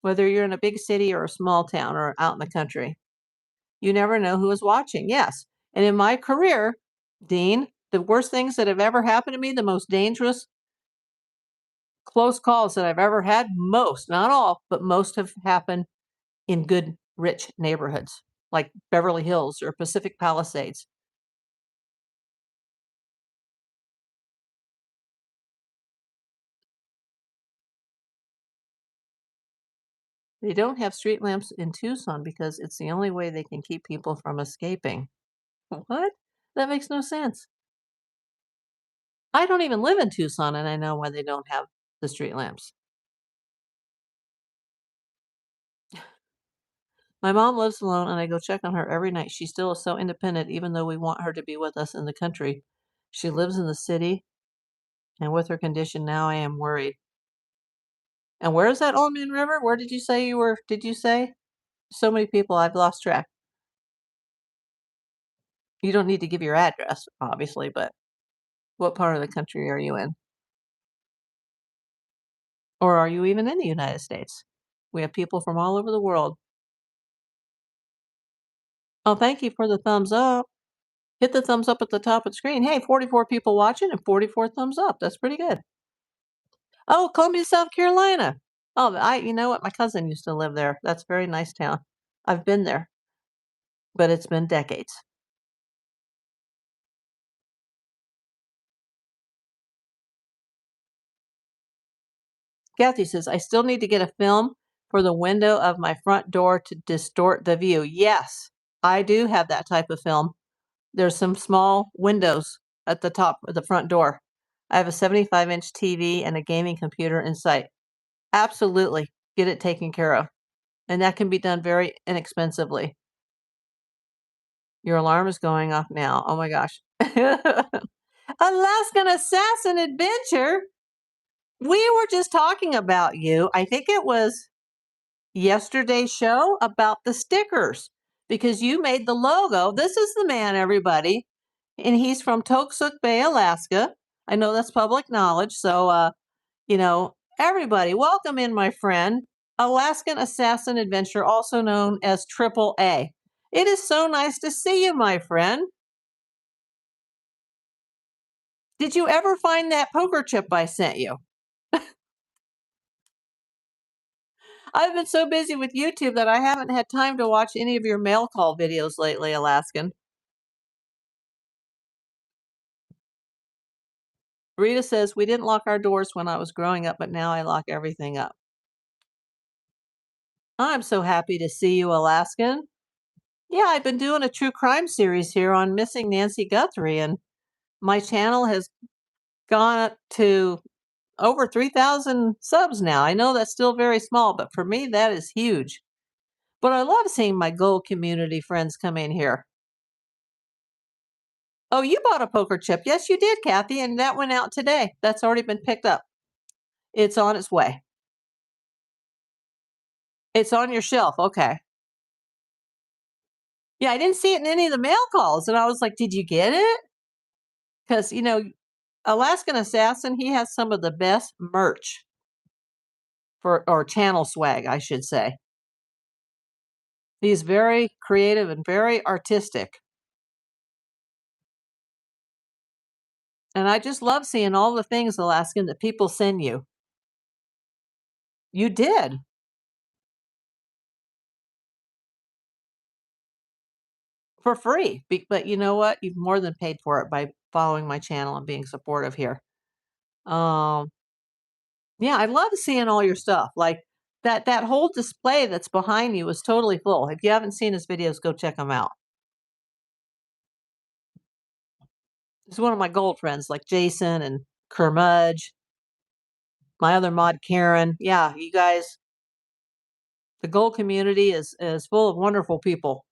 Whether you're in a big city or a small town or out in the country, you never know who is watching. Yes. And in my career, Dean, the worst things that have ever happened to me, the most dangerous close calls that I've ever had, most, not all, but most have happened in good, rich neighborhoods like Beverly Hills or Pacific Palisades. They don't have street lamps in Tucson because it's the only way they can keep people from escaping. What? That makes no sense. I don't even live in Tucson, and I know why they don't have the street lamps. My mom lives alone, and I go check on her every night. She still is so independent, even though we want her to be with us in the country. She lives in the city, and with her condition now, I am worried. And where is that Old Man River? Where did you say you were? Did you say? So many people, I've lost track. You don't need to give your address, obviously, but what part of the country are you in? Or are you even in the United States? We have people from all over the world. Oh, thank you for the thumbs up. Hit the thumbs up at the top of the screen. Hey, 44 people watching and 44 thumbs up. That's pretty good. Oh, Columbia, South Carolina. Oh, you know what? My cousin used to live there. That's a very nice town. I've been there, but it's been decades. Kathy says, I still need to get a film for the window of my front door to distort the view. Yes, I do have that type of film. There's some small windows at the top of the front door. I have a 75-inch TV and a gaming computer inside. Absolutely. Get it taken care of. And that can be done very inexpensively. Your alarm is going off now. Oh my gosh. Alaskan Assassin Adventure. We were just talking about you. I think it was yesterday's show about the stickers because you made the logo. This is the man, everybody, and he's from Toksook Bay, Alaska. I know that's public knowledge. So, everybody, welcome in, my friend. Alaskan Assassin Adventure, also known as Triple A. It is so nice to see you, my friend. Did you ever find that poker chip I sent you? I've been so busy with YouTube that I haven't had time to watch any of your mail call videos lately, Alaskan. Rita says, we didn't lock our doors when I was growing up, but now I lock everything up. I'm so happy to see you, Alaskan. Yeah, I've been doing a true crime series here on Missing Nancy Guthrie, and my channel has gone up to over 3,000 subs now. I know that's still very small, but for me, that is huge. But I love seeing my gold community friends come in here. Oh, you bought a poker chip. Yes, you did, Kathy, and that went out today. That's already been picked up. It's on its way. It's on your shelf. Okay. Yeah, I didn't see it in any of the mail calls, and I was like, "Did you get it?" Because Alaskan Assassin, he has some of the best merch or channel swag, I should say. He's very creative and very artistic. And I just love seeing all the things, Alaskan, that people send you. You did. For free. But you know what? You've more than paid for it by following my channel and being supportive here. Um, yeah, I love seeing all your stuff. Like that whole display that's behind you is totally full. If you haven't seen his videos, go check them out. It's one of my gold friends, like Jason and Kermudge, my other mod Karen. Yeah, you guys, the gold community is full of wonderful people.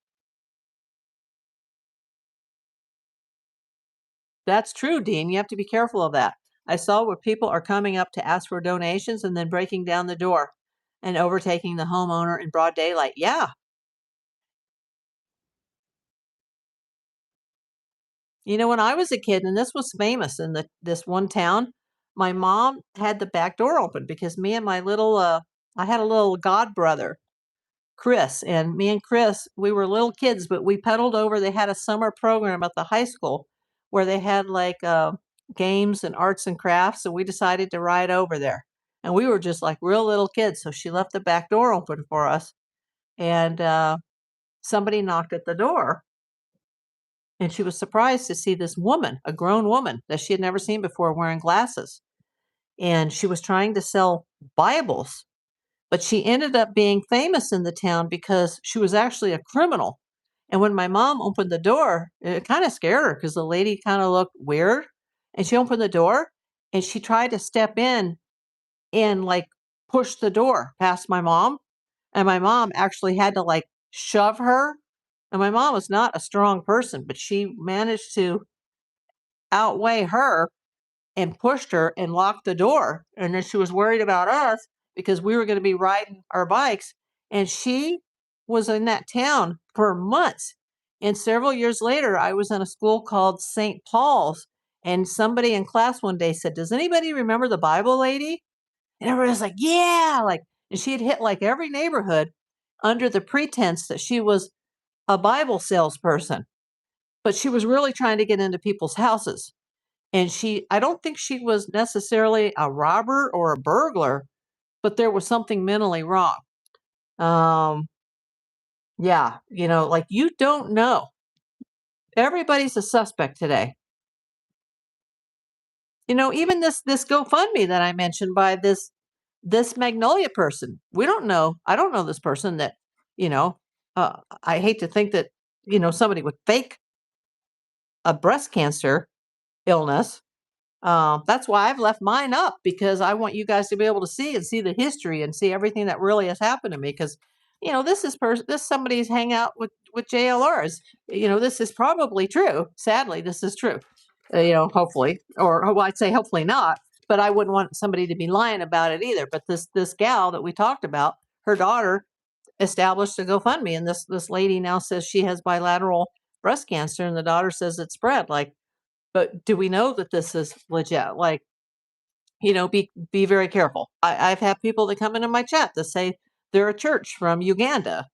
That's true, Dean. You have to be careful of that. I saw where people are coming up to ask for donations and then breaking down the door and overtaking the homeowner in broad daylight. Yeah. When I was a kid, and this was famous in this one town, my mom had the back door open because me and my little I had a little god brother, Chris, and me and Chris, we were little kids, but we pedaled over. They had a summer program at the high school where they had like games and arts and crafts, so we decided to ride over there. And we were just like real little kids, so she left the back door open for us, and somebody knocked at the door, and she was surprised to see this woman, a grown woman that she had never seen before, wearing glasses, and she was trying to sell Bibles. But she ended up being famous in the town because she was actually a criminal. And when my mom opened the door, it kind of scared her because the lady kind of looked weird. And she opened the door and she tried to step in and like push the door past my mom. And my mom actually had to like shove her. And my mom was not a strong person, but she managed to outweigh her and pushed her and locked the door. And then she was worried about us because we were going to be riding our bikes. And she was in that town for months. And several years later, I was in a school called St. Paul's. And somebody in class one day said, does anybody remember the Bible lady? And everybody was like, yeah. And she had hit like every neighborhood under the pretense that she was a Bible salesperson. But she was really trying to get into people's houses. And I don't think she was necessarily a robber or a burglar, but there was something mentally wrong. Yeah, like you don't know. Everybody's a suspect today. Even this GoFundMe that I mentioned by this Magnolia person. We don't know. I don't know this person that, you know, I hate to think that, somebody would fake a breast cancer illness. That's why I've left mine up because I want you guys to be able to see the history and see everything that really has happened to me. Because this somebody's hang out with JLRs. This is probably true. Sadly, this is true. hopefully, or well, I'd say hopefully not, but I wouldn't want somebody to be lying about it either. But this gal that we talked about, her daughter established a GoFundMe, and this lady now says she has bilateral breast cancer, and the daughter says it's spread. Like, but do we know that this is legit? Like, be very careful. I've had people that come into my chat that say they're a church from Uganda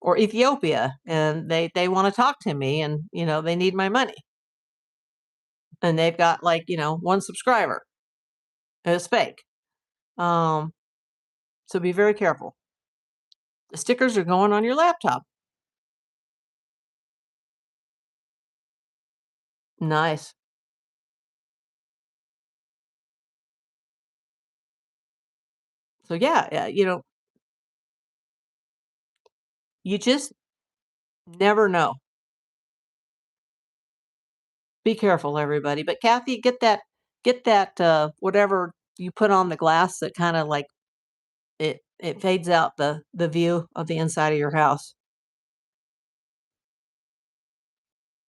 or Ethiopia, and they want to talk to me, and they need my money, and they've got like one subscriber, and it's fake. Um, so be very careful. The stickers are going on your laptop. Nice. So yeah, you just never know. Be careful, everybody. But Kathy, get that whatever you put on the glass that kind of like it fades out the view of the inside of your house.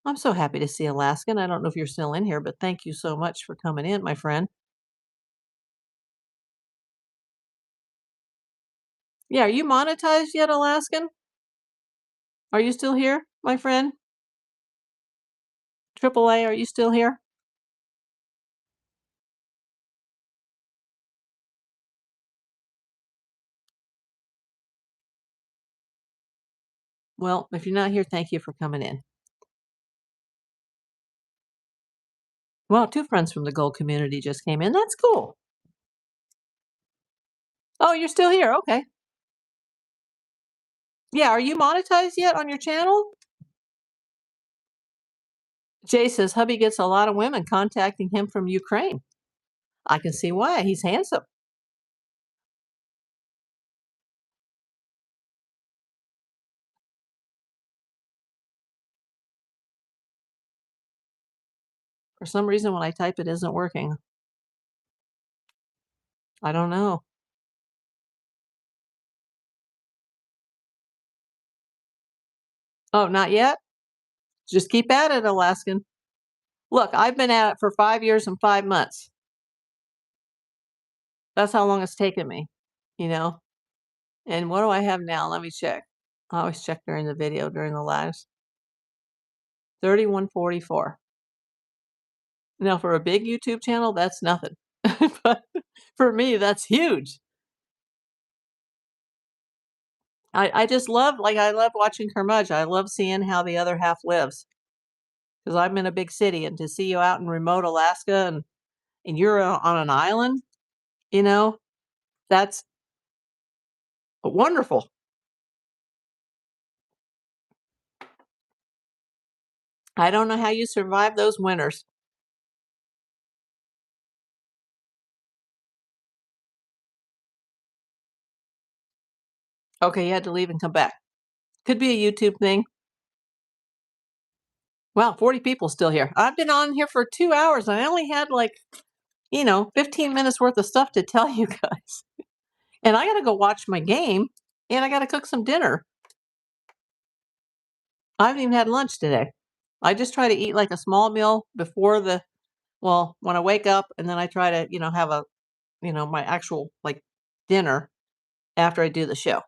I'm so happy to see Alaskan. I don't know if you're still in here, but thank you so much for coming in, my friend. Yeah, are you monetized yet, Alaskan? Are you still here, my friend? Triple A, are you still here? Well, if you're not here, thank you for coming in. Well, two friends from the gold community just came in. That's cool. Oh, you're still here. Okay. Yeah, are you monetized yet on your channel? Jay says hubby gets a lot of women contacting him from Ukraine. I can see why. He's handsome. For some reason, when I type, it isn't working. I don't know. Oh, not yet? Just keep at it, Alaskan. Look, I've been at it for 5 years and 5 months. That's how long it's taken me, you know? And what do I have now? Let me check. I always check during the video, during the lives. 3144. Now, for a big YouTube channel, that's nothing. But for me, that's huge. I just love, like, I love watching Curmudgeon. I love seeing how the other half lives because I'm in a big city, and to see you out in remote Alaska and you're on an island, you know, that's wonderful. I don't know how you survive those winters. Okay, you had to leave and come back. Could be a YouTube thing. Wow, 40 people still here. I've been on here for 2 hours, and I only had, like, 15 minutes worth of stuff to tell you guys. And I gotta go watch my game, and I gotta cook some dinner. I haven't even had lunch today. I just try to eat, like, a small meal before when I wake up, and then I try to, have my actual, like, dinner after I do the show.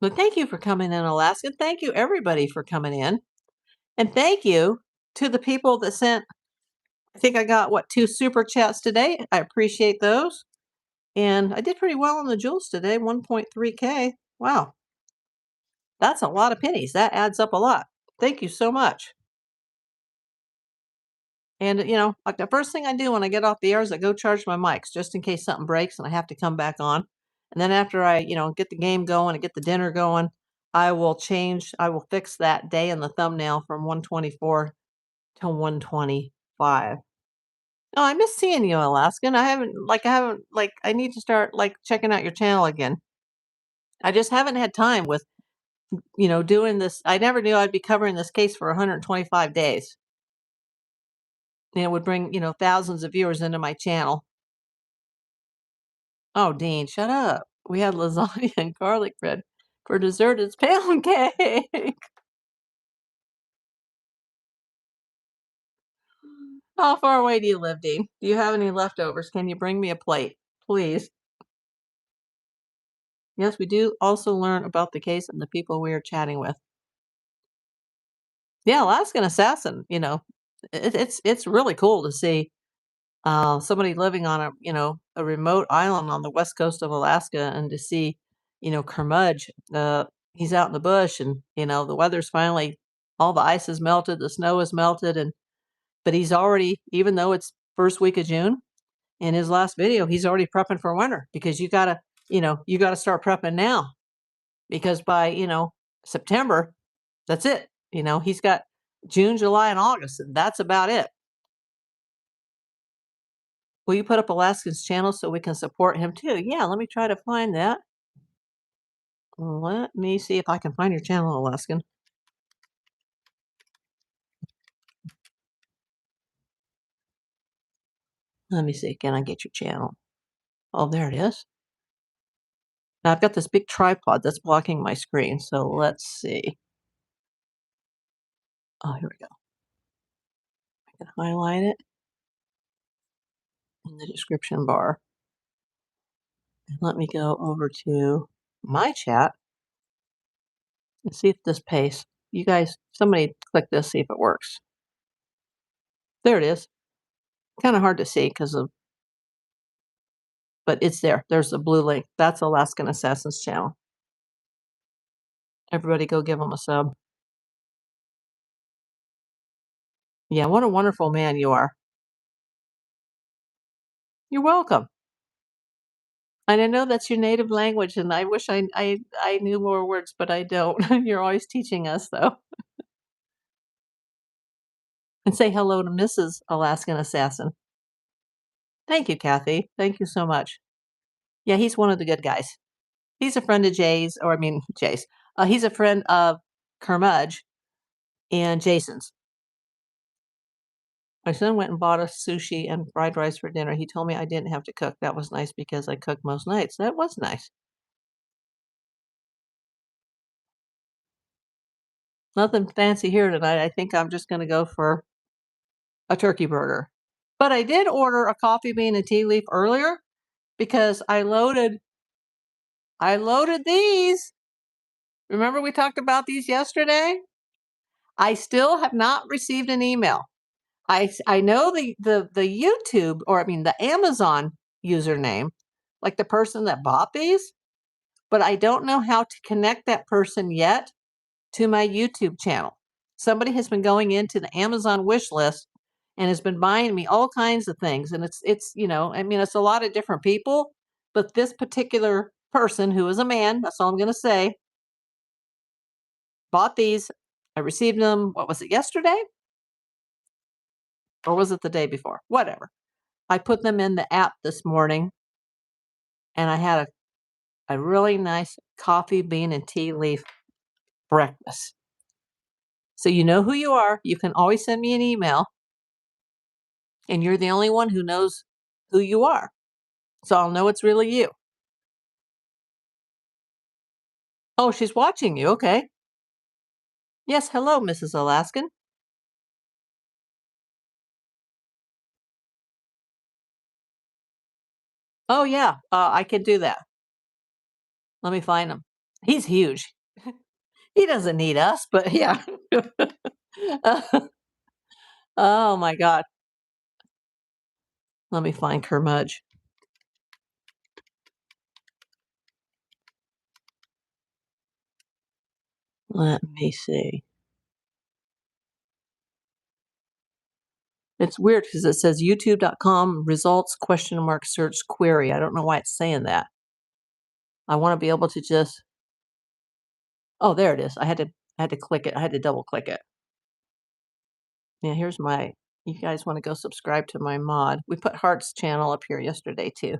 But thank you for coming in, Alaska. Thank you, everybody, for coming in. And thank you to the people that sent. I think I got, what, 2 super chats today. I appreciate those. And I did pretty well on the jewels today, 1.3K. Wow, that's a lot of pennies. That adds up a lot. Thank you so much. And, like, the first thing I do when I get off the air is I go charge my mics just in case something breaks and I have to come back on. And then after I, get the game going and get the dinner going, I will fix that day in the thumbnail from 124 to 125. Oh, I miss seeing you, Alaskan. I need to start, like, checking out your channel again. I just haven't had time with, doing this. I never knew I'd be covering this case for 125 days. And it would bring, thousands of viewers into my channel. Oh, Dean, shut up. We had lasagna and garlic bread. For dessert, it's pound cake. How far away do you live, Dean? Do you have any leftovers? Can you bring me a plate, please? Yes, we do also learn about the case and the people we are chatting with. Yeah, Alaskan Assassin, it's really cool to see somebody living on a remote island on the west coast of Alaska, and to see, Kermudge. He's out in the bush, and the weather's finally, all the ice is melted, the snow is melted, and but he's already, even though it's first week of June, in his last video, he's already prepping for winter, because you gotta start prepping now, because by September, that's it. He's got June, July, and August, and that's about it. Will you put up Alaskan's channel so we can support him too? Yeah, let me try to find that. Let me see if I can find your channel, Alaskan. Let me see. Can I get your channel? Oh, there it is. Now I've got this big tripod that's blocking my screen, so let's see. Oh, here we go. I can highlight it in the description bar. And let me go over to my chat and see if this pastes. You guys, somebody click this, see if it works. There it is. Kind of hard to see because of, but it's there. There's the blue link. That's Alaskan Assassin's channel. Everybody go give him a sub. Yeah, what a wonderful man you are. You're welcome. And I know that's your native language, and I wish I knew more words, but I don't. You're always teaching us, though. And say hello to Mrs. Alaskan Assassin. Thank you, Kathy. Thank you so much. Yeah, he's one of the good guys. He's a friend of Jay's, or I mean, Jay's. He's a friend of Kermudge and Jason's. My son went and bought us sushi and fried rice for dinner. He told me I didn't have to cook. That was nice because I cook most nights. That was nice. Nothing fancy here tonight. I think I'm just going to go for a turkey burger. But I did order a coffee bean and tea leaf earlier because I loaded these. Remember we talked about these yesterday? I still have not received an email. I know the YouTube, or I mean the Amazon username, like the person that bought these, but I don't know how to connect that person yet to my YouTube channel. Somebody has been going into the Amazon wish list and has been buying me all kinds of things, and I mean, it's a lot of different people, but this particular person, who is a man, that's all I'm going to say, bought these. I received them, what was it, yesterday? Or was it the day before? Whatever. I put them in the app this morning, and I had a really nice coffee bean and tea leaf breakfast. So you know who you are. You can always send me an email, and you're the only one who knows who you are. So I'll know it's really you. Oh, she's watching you. Okay. Yes. Hello, Mrs. Alaskan. Oh, yeah. I can do that. Let me find him. He's huge. He doesn't need us, but yeah. Oh, my God. Let me find Kermudge. Let me see. It's weird because it says youtube.com results question mark search query. I don't know why it's saying that. I want to be able to just, oh, there it is. I had to click it. I had to double click it. Yeah, here's you guys want to go subscribe to my mod. We put Heart's channel up here yesterday too.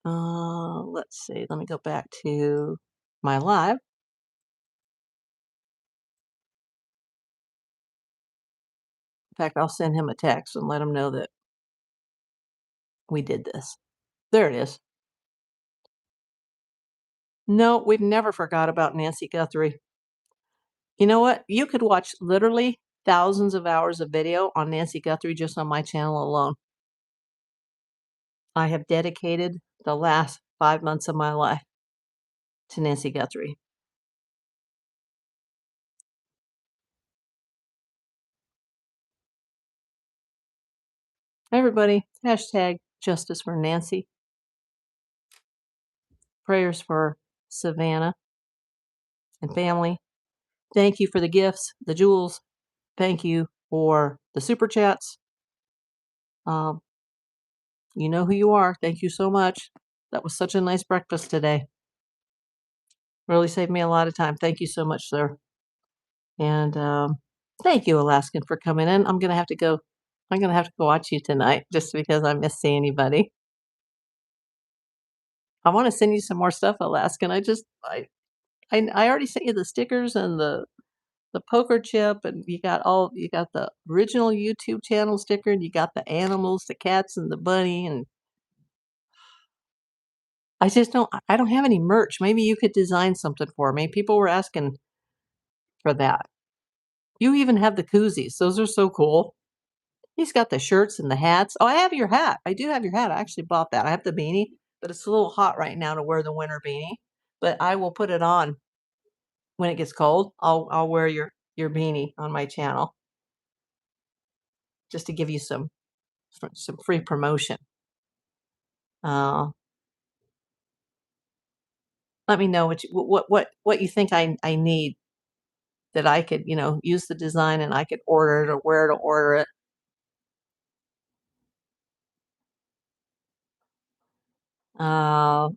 Let's see. Let me go back to my live. In fact, I'll send him a text and let him know that we did this. There it is. No, we've never forgot about Nancy Guthrie. You know what? You could watch literally thousands of hours of video on Nancy Guthrie just on my channel alone. I have dedicated the last 5 months of my life to Nancy Guthrie. Everybody, hashtag justice for Nancy. Prayers for Savannah and family. Thank you for the gifts, the jewels. Thank you for the super chats. Um, you know who you are. Thank you so much. That was such a nice breakfast today. Really saved me a lot of time. Thank you so much, sir. And thank you, Alaskan, for coming in. I'm gonna have to go. I'm gonna have to go watch you tonight just because I miss seeing anybody. I want to send you some more stuff, Alaskan. I already sent you the stickers and the poker chip, and you got the original YouTube channel sticker, and you got the animals, the cats and the bunny, and I don't have any merch. Maybe you could design something for me. People were asking for that. You even have the koozies. Those are so cool. He's got the shirts and the hats. Oh, I have your hat. I do have your hat. I actually bought that. I have the beanie, but it's a little hot right now to wear the winter beanie. But I will put it on when it gets cold. I'll wear your beanie on my channel just to give you some free promotion. Uh, let me know what you think I need that I could use the design and I could order it or where to order it. Uh,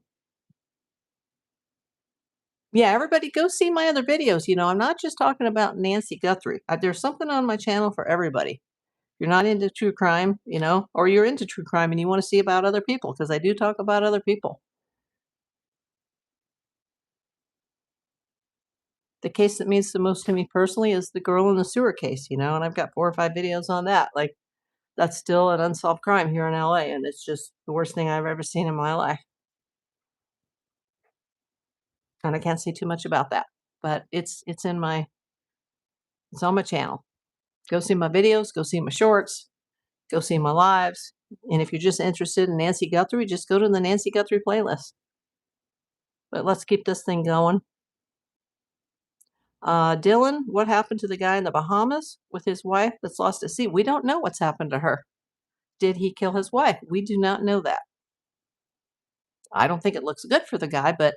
yeah, everybody go see my other videos. I'm not just talking about Nancy Guthrie. There's something on my channel for everybody. You're not into true crime, or you're into true crime and you want to see about other people because I do talk about other people. The case that means the most to me personally is the girl in the sewer case, and I've got 4 or 5 videos on that. Like, that's still an unsolved crime here in LA, and it's just the worst thing I've ever seen in my life. And I can't say too much about that, but it's on my channel. Go see my videos, go see my shorts, go see my lives. And if you're just interested in Nancy Guthrie, just go to the Nancy Guthrie playlist. But let's keep this thing going. Dylan, what happened to the guy in the Bahamas with his wife that's lost at sea? We don't know what's happened to her. Did he kill his wife? We do not know that. I don't think it looks good for the guy, but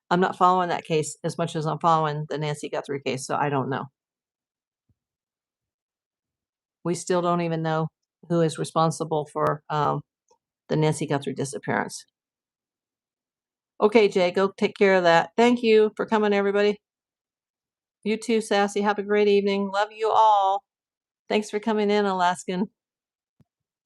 I'm not following that case as much as I'm following the Nancy Guthrie case, so I don't know. We still don't even know who is responsible for the Nancy Guthrie disappearance. Okay, Jay, go take care of that. Thank you for coming, everybody. You too, Sassy. Have a great evening. Love you all. Thanks for coming in, Alaskan.